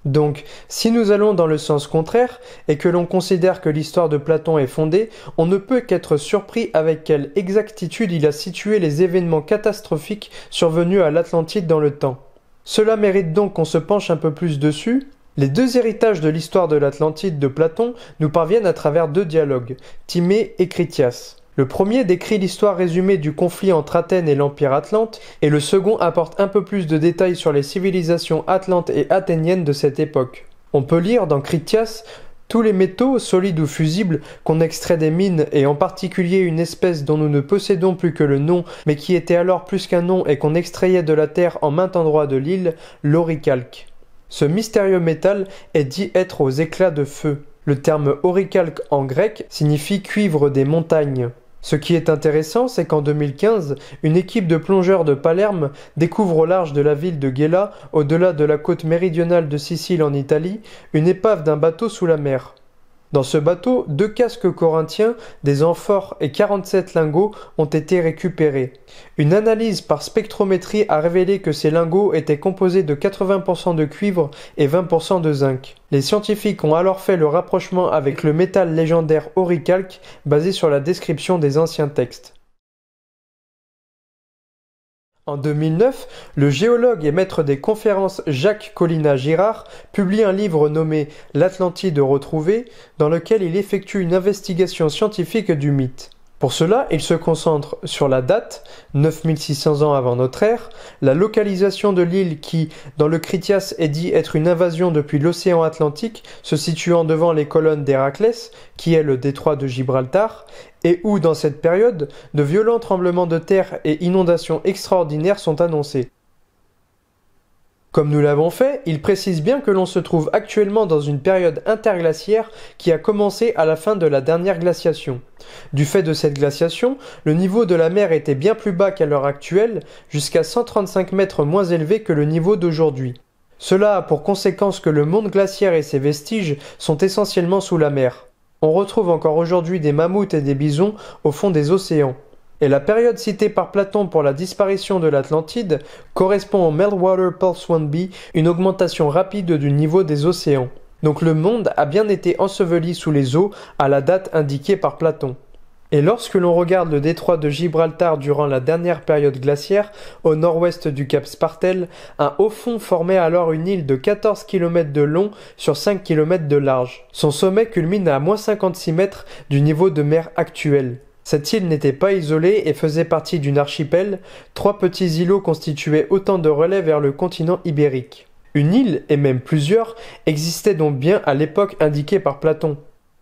Donc, si nous allons dans le sens contraire, et que l'on considère que l'histoire de Platon est fondée, on ne peut qu'être surpris avec quelle exactitude il a situé les événements catastrophiques survenus à l'Atlantide dans le temps. Cela mérite donc qu'on se penche un peu plus dessus. Les deux héritages de l'histoire de l'Atlantide de Platon nous parviennent à travers deux dialogues, Timée et Critias. Le premier décrit l'histoire résumée du conflit entre Athènes et l'Empire atlante, et le second apporte un peu plus de détails sur les civilisations atlantes et athéniennes de cette époque. On peut lire dans Critias tous les métaux, solides ou fusibles, qu'on extrait des mines, et en particulier une espèce dont nous ne possédons plus que le nom, mais qui était alors plus qu'un nom et qu'on extrayait de la terre en maint endroit de l'île, l'auricalque. Ce mystérieux métal est dit être aux éclats de feu. Le terme auricalque en grec signifie cuivre des montagnes. Ce qui est intéressant, c'est qu'en 2015, une équipe de plongeurs de Palerme découvre au large de la ville de Gela, au-delà de la côte méridionale de Sicile en Italie, une épave d'un bateau sous la mer. Dans ce bateau, 2 casques corinthiens, des amphores et 47 lingots ont été récupérés. Une analyse par spectrométrie a révélé que ces lingots étaient composés de 80% de cuivre et 20% de zinc. Les scientifiques ont alors fait le rapprochement avec le métal légendaire auricalque basé sur la description des anciens textes. En 2009, le géologue et maître des conférences Jacques Collina-Girard publie un livre nommé « L'Atlantide retrouvée » dans lequel il effectue une investigation scientifique du mythe. Pour cela, il se concentre sur la date, 9600 ans avant notre ère, la localisation de l'île qui, dans le Critias, est dit être une invasion depuis l'océan Atlantique, se situant devant les colonnes d'Héraclès, qui est le détroit de Gibraltar, et où, dans cette période, de violents tremblements de terre et inondations extraordinaires sont annoncés. Comme nous l'avons fait, il précise bien que l'on se trouve actuellement dans une période interglaciaire qui a commencé à la fin de la dernière glaciation. Du fait de cette glaciation, le niveau de la mer était bien plus bas qu'à l'heure actuelle, jusqu'à 135 mètres moins élevé que le niveau d'aujourd'hui. Cela a pour conséquence que le monde glaciaire et ses vestiges sont essentiellement sous la mer. On retrouve encore aujourd'hui des mammouths et des bisons au fond des océans. Et la période citée par Platon pour la disparition de l'Atlantide correspond au Meltwater Pulse 1b, une augmentation rapide du niveau des océans. Donc le monde a bien été enseveli sous les eaux à la date indiquée par Platon. Et lorsque l'on regarde le détroit de Gibraltar durant la dernière période glaciaire, au nord-ouest du cap Spartel, un haut fond formait alors une île de 14 km de long sur 5 km de large. Son sommet culmine à -56 mètres du niveau de mer actuel. Cette île n'était pas isolée et faisait partie d'une archipel, 3 petits îlots constituaient autant de relais vers le continent ibérique. Une île, et même plusieurs, existaient donc bien à l'époque indiquée par Platon.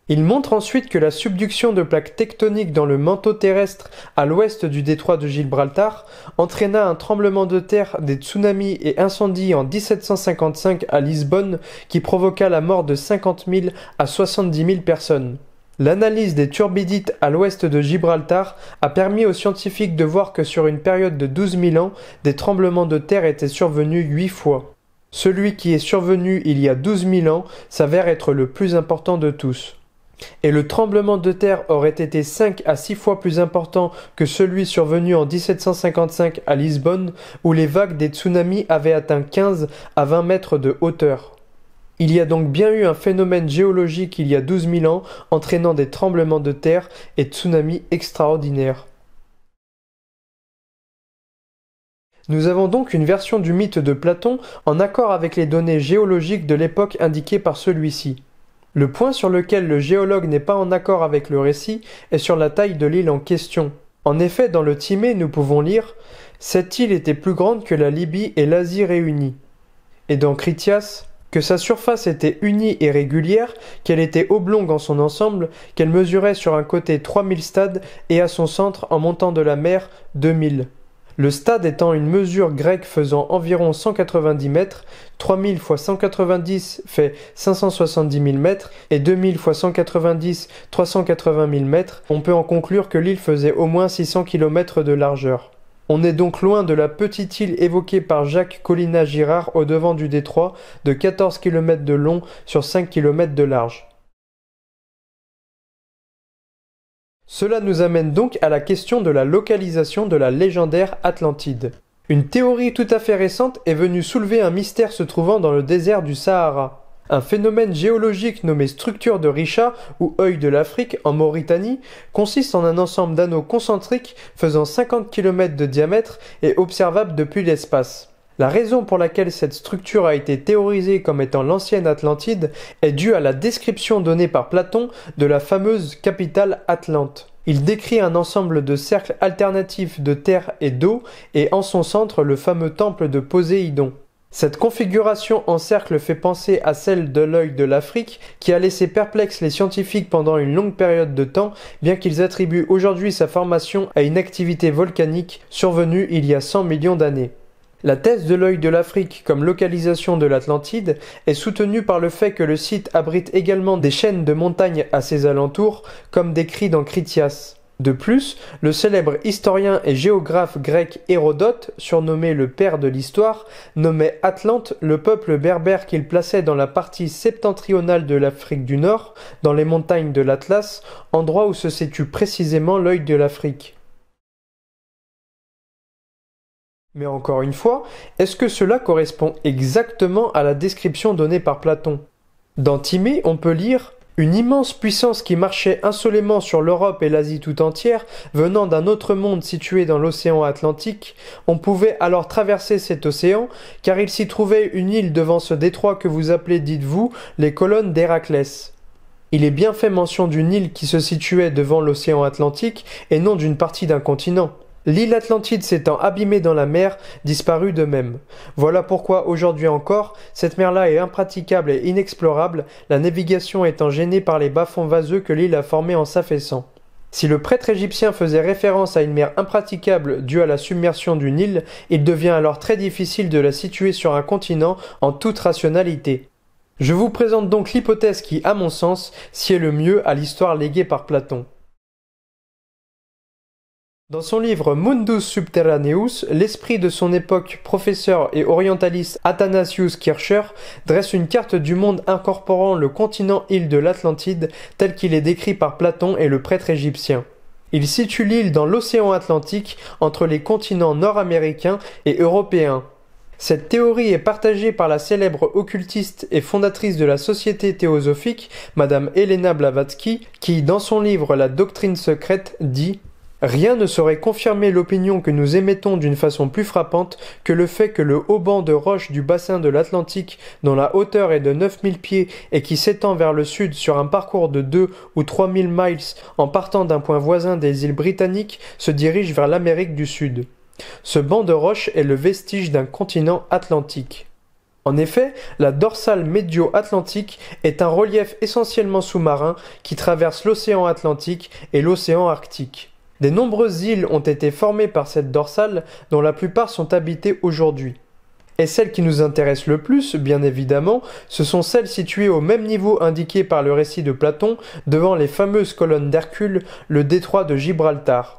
Il montre ensuite que la subduction de plaques tectoniques dans le manteau terrestre à l'ouest du détroit de Gibraltar entraîna un tremblement de terre, des tsunamis et incendies en 1755 à Lisbonne qui provoqua la mort de 50 000 à 70 000 personnes. L'analyse des turbidites à l'ouest de Gibraltar a permis aux scientifiques de voir que sur une période de 12 000 ans, des tremblements de terre étaient survenus 8 fois. Celui qui est survenu il y a 12 000 ans s'avère être le plus important de tous. Et le tremblement de terre aurait été 5 à 6 fois plus important que celui survenu en 1755 à Lisbonne, où les vagues des tsunamis avaient atteint 15 à 20 mètres de hauteur. Il y a donc bien eu un phénomène géologique il y a 12 000 ans entraînant des tremblements de terre et tsunamis extraordinaires. Nous avons donc une version du mythe de Platon en accord avec les données géologiques de l'époque indiquées par celui-ci. Le point sur lequel le géologue n'est pas en accord avec le récit est sur la taille de l'île en question. En effet, dans le Timée, nous pouvons lire « Cette île était plus grande que la Libye et l'Asie réunies ». Et dans Critias, que sa surface était unie et régulière, qu'elle était oblongue en son ensemble, qu'elle mesurait sur un côté 3000 stades et à son centre, en montant de la mer, 2000. Le stade étant une mesure grecque faisant environ 190 mètres, 3000 x 190 fait 570 000 mètres, et 2000 x 190, 380 000 mètres, on peut en conclure que l'île faisait au moins 600 km de largeur. On est donc loin de la petite île évoquée par Jacques Collina-Girard au devant du détroit, de 14 km de long sur 5 km de large. Cela nous amène donc à la question de la localisation de la légendaire Atlantide. Une théorie tout à fait récente est venue soulever un mystère se trouvant dans le désert du Sahara. Un phénomène géologique nommé structure de Richa ou œil de l'Afrique en Mauritanie consiste en un ensemble d'anneaux concentriques faisant 50 km de diamètre et observable depuis l'espace. La raison pour laquelle cette structure a été théorisée comme étant l'ancienne Atlantide est due à la description donnée par Platon de la fameuse capitale Atlante. Il décrit un ensemble de cercles alternatifs de terre et d'eau et en son centre le fameux temple de Poséidon. Cette configuration en cercle fait penser à celle de l'œil de l'Afrique qui a laissé perplexes les scientifiques pendant une longue période de temps, bien qu'ils attribuent aujourd'hui sa formation à une activité volcanique survenue il y a 100 millions d'années. La thèse de l'œil de l'Afrique comme localisation de l'Atlantide est soutenue par le fait que le site abrite également des chaînes de montagnes à ses alentours, comme décrit dans Critias. De plus, le célèbre historien et géographe grec Hérodote, surnommé le père de l'histoire, nommait Atlante le peuple berbère qu'il plaçait dans la partie septentrionale de l'Afrique du Nord, dans les montagnes de l'Atlas, endroit où se situe précisément l'œil de l'Afrique. Mais encore une fois, est-ce que cela correspond exactement à la description donnée par Platon ? Dans Timée, on peut lire « Une immense puissance qui marchait insolément sur l'Europe et l'Asie tout entière, venant d'un autre monde situé dans l'océan Atlantique, on pouvait alors traverser cet océan, car il s'y trouvait une île devant ce détroit que vous appelez, dites-vous, les colonnes d'Héraclès. » Il est bien fait mention d'une île qui se situait devant l'océan Atlantique et non d'une partie d'un continent. L'île Atlantide s'étant abîmée dans la mer, disparut de même. Voilà pourquoi aujourd'hui encore, cette mer-là est impraticable et inexplorable, la navigation étant gênée par les bas-fonds vaseux que l'île a formés en s'affaissant. Si le prêtre égyptien faisait référence à une mer impraticable due à la submersion du Nil, il devient alors très difficile de la situer sur un continent en toute rationalité. Je vous présente donc l'hypothèse qui, à mon sens, sied le mieux à l'histoire léguée par Platon. Dans son livre Mundus Subterraneus, l'esprit de son époque, professeur et orientaliste Athanasius Kircher, dresse une carte du monde incorporant le continent-île de l'Atlantide tel qu'il est décrit par Platon et le prêtre égyptien. Il situe l'île dans l'océan Atlantique entre les continents nord-américains et européens. Cette théorie est partagée par la célèbre occultiste et fondatrice de la Société théosophique, Madame Helena Blavatsky, qui, dans son livre La doctrine secrète, dit « Rien ne saurait confirmer l'opinion que nous émettons d'une façon plus frappante que le fait que le haut banc de roches du bassin de l'Atlantique, dont la hauteur est de 9000 pieds et qui s'étend vers le sud sur un parcours de 2 ou 3000 miles en partant d'un point voisin des îles britanniques, se dirige vers l'Amérique du Sud. Ce banc de roches est le vestige d'un continent atlantique. » En effet, la dorsale médio-atlantique est un relief essentiellement sous-marin qui traverse l'océan Atlantique et l'océan Arctique. De nombreuses îles ont été formées par cette dorsale, dont la plupart sont habitées aujourd'hui. Et celles qui nous intéressent le plus, bien évidemment, ce sont celles situées au même niveau indiqué par le récit de Platon, devant les fameuses colonnes d'Hercule, le détroit de Gibraltar.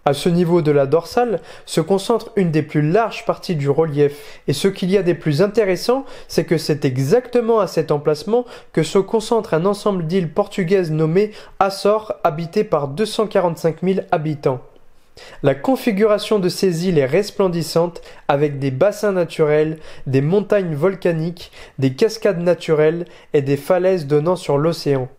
À ce niveau de la dorsale se concentre une des plus larges parties du relief, et ce qu'il y a de plus intéressant, c'est que c'est exactement à cet emplacement que se concentre un ensemble d'îles portugaises nommées Açores, habitées par 245 000 habitants. La configuration de ces îles est resplendissante, avec des bassins naturels, des montagnes volcaniques, des cascades naturelles et des falaises donnant sur l'océan.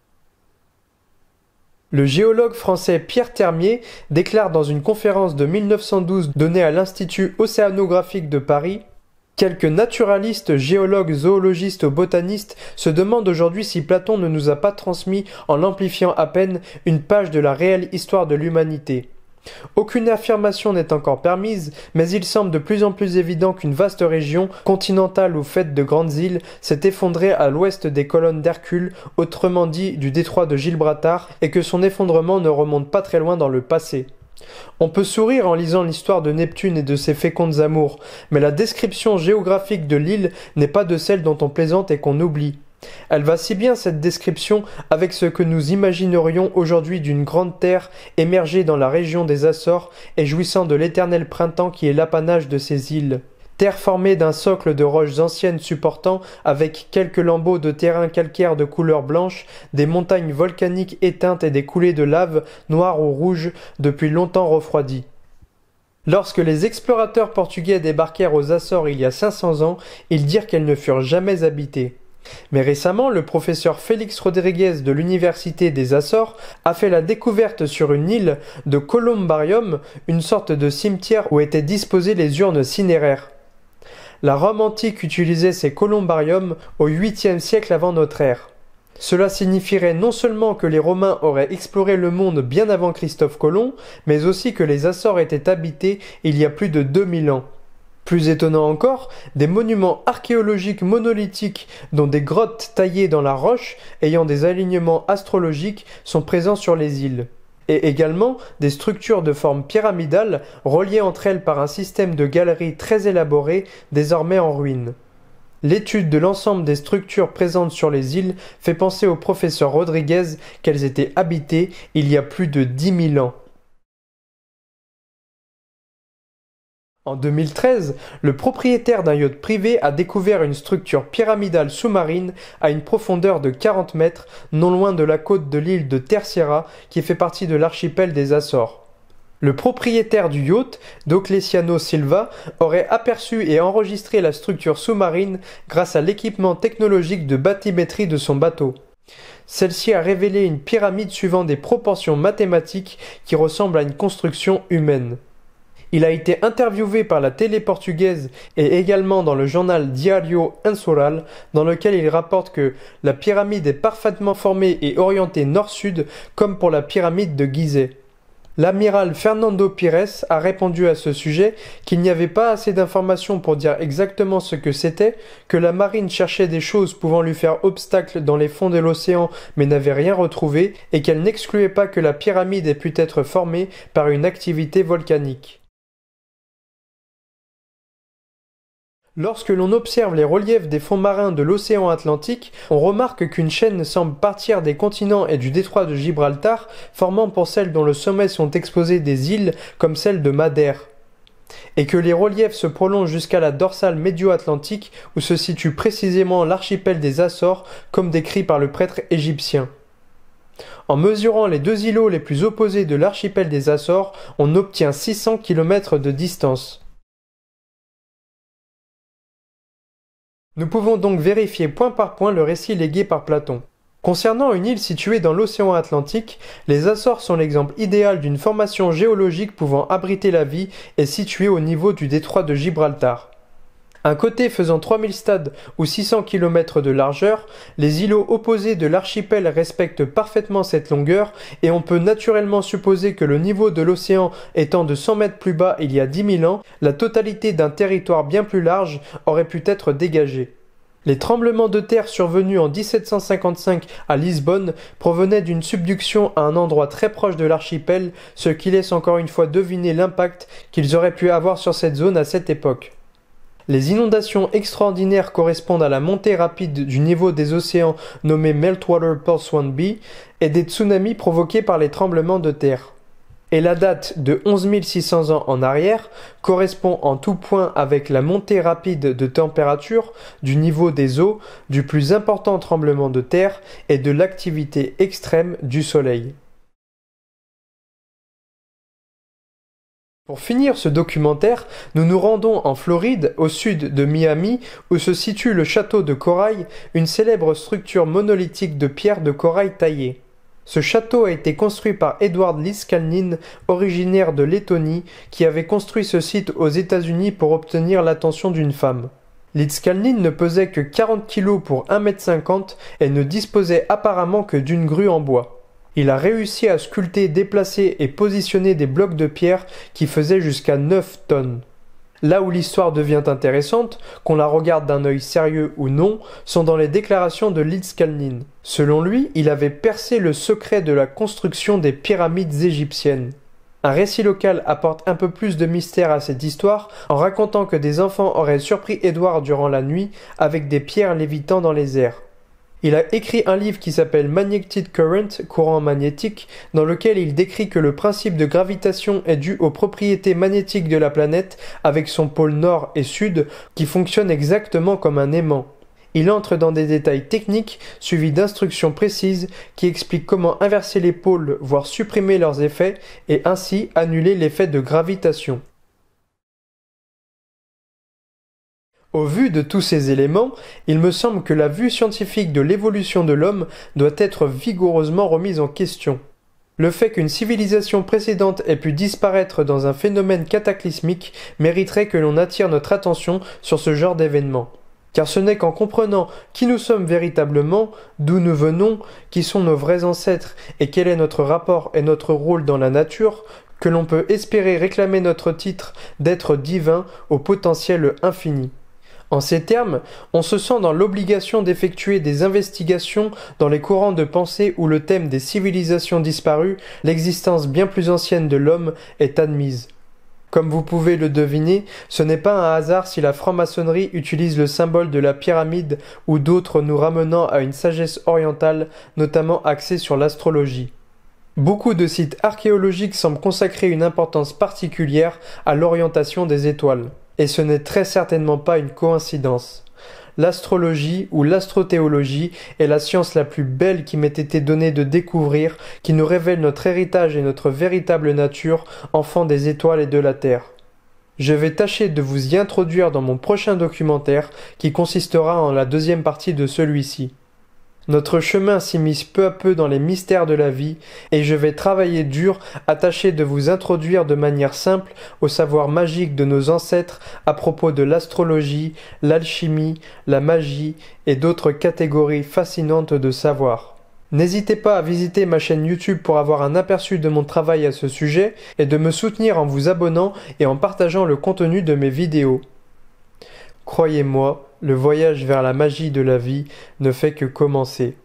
Le géologue français Pierre Termier déclare dans une conférence de 1912 donnée à l'Institut océanographique de Paris: « Quelques naturalistes, géologues, zoologistes ou botanistes se demandent aujourd'hui si Platon ne nous a pas transmis, en l'amplifiant à peine, une page de la réelle histoire de l'humanité. Aucune affirmation n'est encore permise, mais il semble de plus en plus évident qu'une vaste région, continentale ou faite de grandes îles, s'est effondrée à l'ouest des colonnes d'Hercule, autrement dit du détroit de Gibraltar, et que son effondrement ne remonte pas très loin dans le passé. On peut sourire en lisant l'histoire de Neptune et de ses fécondes amours, mais la description géographique de l'île n'est pas de celle dont on plaisante et qu'on oublie. Elle va si bien cette description avec ce que nous imaginerions aujourd'hui d'une grande terre émergée dans la région des Açores et jouissant de l'éternel printemps qui est l'apanage de ces îles. Terre formée d'un socle de roches anciennes supportant, avec quelques lambeaux de terrain calcaire de couleur blanche, des montagnes volcaniques éteintes et des coulées de lave, noires ou rouges, depuis longtemps refroidies. Lorsque les explorateurs portugais débarquèrent aux Açores il y a 500 ans, ils dirent qu'elles ne furent jamais habitées. Mais récemment, le professeur Félix Rodriguez de l'Université des Açores a fait la découverte sur une île de columbarium, une sorte de cimetière où étaient disposées les urnes cinéraires. La Rome antique utilisait ces columbariums au 8e siècle avant notre ère. Cela signifierait non seulement que les Romains auraient exploré le monde bien avant Christophe Colomb, mais aussi que les Açores étaient habités il y a plus de 2000 ans. Plus étonnant encore, des monuments archéologiques monolithiques, dont des grottes taillées dans la roche, ayant des alignements astrologiques, sont présents sur les îles. Et également des structures de forme pyramidale, reliées entre elles par un système de galeries très élaboré, désormais en ruine. L'étude de l'ensemble des structures présentes sur les îles fait penser au professeur Rodriguez qu'elles étaient habitées il y a plus de 10 000 ans. En 2013, le propriétaire d'un yacht privé a découvert une structure pyramidale sous-marine à une profondeur de 40 mètres, non loin de la côte de l'île de Terceira, qui fait partie de l'archipel des Açores. Le propriétaire du yacht, Diocleciano Silva, aurait aperçu et enregistré la structure sous-marine grâce à l'équipement technologique de bathymétrie de son bateau. Celle-ci a révélé une pyramide suivant des proportions mathématiques qui ressemblent à une construction humaine. Il a été interviewé par la télé portugaise et également dans le journal Diário Insural, dans lequel il rapporte que la pyramide est parfaitement formée et orientée nord-sud comme pour la pyramide de Gizeh. L'amiral Fernando Pires a répondu à ce sujet qu'il n'y avait pas assez d'informations pour dire exactement ce que c'était, que la marine cherchait des choses pouvant lui faire obstacle dans les fonds de l'océan mais n'avait rien retrouvé, et qu'elle n'excluait pas que la pyramide ait pu être formée par une activité volcanique. Lorsque l'on observe les reliefs des fonds marins de l'océan Atlantique, on remarque qu'une chaîne semble partir des continents et du détroit de Gibraltar, formant pour celles dont le sommet sont exposées des îles comme celle de Madère, et que les reliefs se prolongent jusqu'à la dorsale médio-atlantique où se situe précisément l'archipel des Açores, comme décrit par le prêtre égyptien. En mesurant les deux îlots les plus opposés de l'archipel des Açores, on obtient 600 km de distance. Nous pouvons donc vérifier point par point le récit légué par Platon. Concernant une île située dans l'océan Atlantique, les Açores sont l'exemple idéal d'une formation géologique pouvant abriter la vie et située au niveau du détroit de Gibraltar. Un côté faisant 3000 stades ou 600 km de largeur, les îlots opposés de l'archipel respectent parfaitement cette longueur et on peut naturellement supposer que le niveau de l'océan étant de 100 mètres plus bas il y a 10 000 ans, la totalité d'un territoire bien plus large aurait pu être dégagée. Les tremblements de terre survenus en 1755 à Lisbonne provenaient d'une subduction à un endroit très proche de l'archipel, ce qui laisse encore une fois deviner l'impact qu'ils auraient pu avoir sur cette zone à cette époque. Les inondations extraordinaires correspondent à la montée rapide du niveau des océans nommée Meltwater Pulse 1b et des tsunamis provoqués par les tremblements de terre. Et la date de 11 600 ans en arrière correspond en tout point avec la montée rapide de température, du niveau des eaux, du plus important tremblement de terre et de l'activité extrême du Soleil. Pour finir ce documentaire, nous nous rendons en Floride, au sud de Miami, où se situe le château de corail, une célèbre structure monolithique de pierre de corail taillée. Ce château a été construit par Edward Lidskalnin, originaire de Lettonie, qui avait construit ce site aux États-Unis pour obtenir l'attention d'une femme. Lidskalnin ne pesait que 40 kg pour 1,50 m et ne disposait apparemment que d'une grue en bois. Il a réussi à sculpter, déplacer et positionner des blocs de pierre qui faisaient jusqu'à 9 tonnes. Là où l'histoire devient intéressante, qu'on la regarde d'un œil sérieux ou non, sont dans les déclarations de Lidskalnin. Selon lui, il avait percé le secret de la construction des pyramides égyptiennes. Un récit local apporte un peu plus de mystère à cette histoire en racontant que des enfants auraient surpris Edward durant la nuit avec des pierres lévitant dans les airs. Il a écrit un livre qui s'appelle Magnetic Current, courant magnétique, dans lequel il décrit que le principe de gravitation est dû aux propriétés magnétiques de la planète avec son pôle nord et sud qui fonctionne exactement comme un aimant. Il entre dans des détails techniques suivis d'instructions précises qui expliquent comment inverser les pôles, voire supprimer leurs effets, et ainsi annuler l'effet de gravitation. Au vu de tous ces éléments, il me semble que la vue scientifique de l'évolution de l'homme doit être vigoureusement remise en question. Le fait qu'une civilisation précédente ait pu disparaître dans un phénomène cataclysmique mériterait que l'on attire notre attention sur ce genre d'événement. Car ce n'est qu'en comprenant qui nous sommes véritablement, d'où nous venons, qui sont nos vrais ancêtres et quel est notre rapport et notre rôle dans la nature, que l'on peut espérer réclamer notre titre d'être divin au potentiel infini. En ces termes, on se sent dans l'obligation d'effectuer des investigations dans les courants de pensée où le thème des civilisations disparues, l'existence bien plus ancienne de l'homme, est admise. Comme vous pouvez le deviner, ce n'est pas un hasard si la franc-maçonnerie utilise le symbole de la pyramide ou d'autres nous ramenant à une sagesse orientale, notamment axée sur l'astrologie. Beaucoup de sites archéologiques semblent consacrer une importance particulière à l'orientation des étoiles. Et ce n'est très certainement pas une coïncidence. L'astrologie ou l'astrothéologie est la science la plus belle qui m'ait été donnée de découvrir, qui nous révèle notre héritage et notre véritable nature, enfants des étoiles et de la terre. Je vais tâcher de vous y introduire dans mon prochain documentaire, qui consistera en la deuxième partie de celui-ci. Notre chemin s'immisce peu à peu dans les mystères de la vie, et je vais travailler dur à tâcher de vous introduire de manière simple au savoir magique de nos ancêtres à propos de l'astrologie, l'alchimie, la magie et d'autres catégories fascinantes de savoir. N'hésitez pas à visiter ma chaîne YouTube pour avoir un aperçu de mon travail à ce sujet et de me soutenir en vous abonnant et en partageant le contenu de mes vidéos. Croyez-moi, le voyage vers la magie de la vie ne fait que commencer.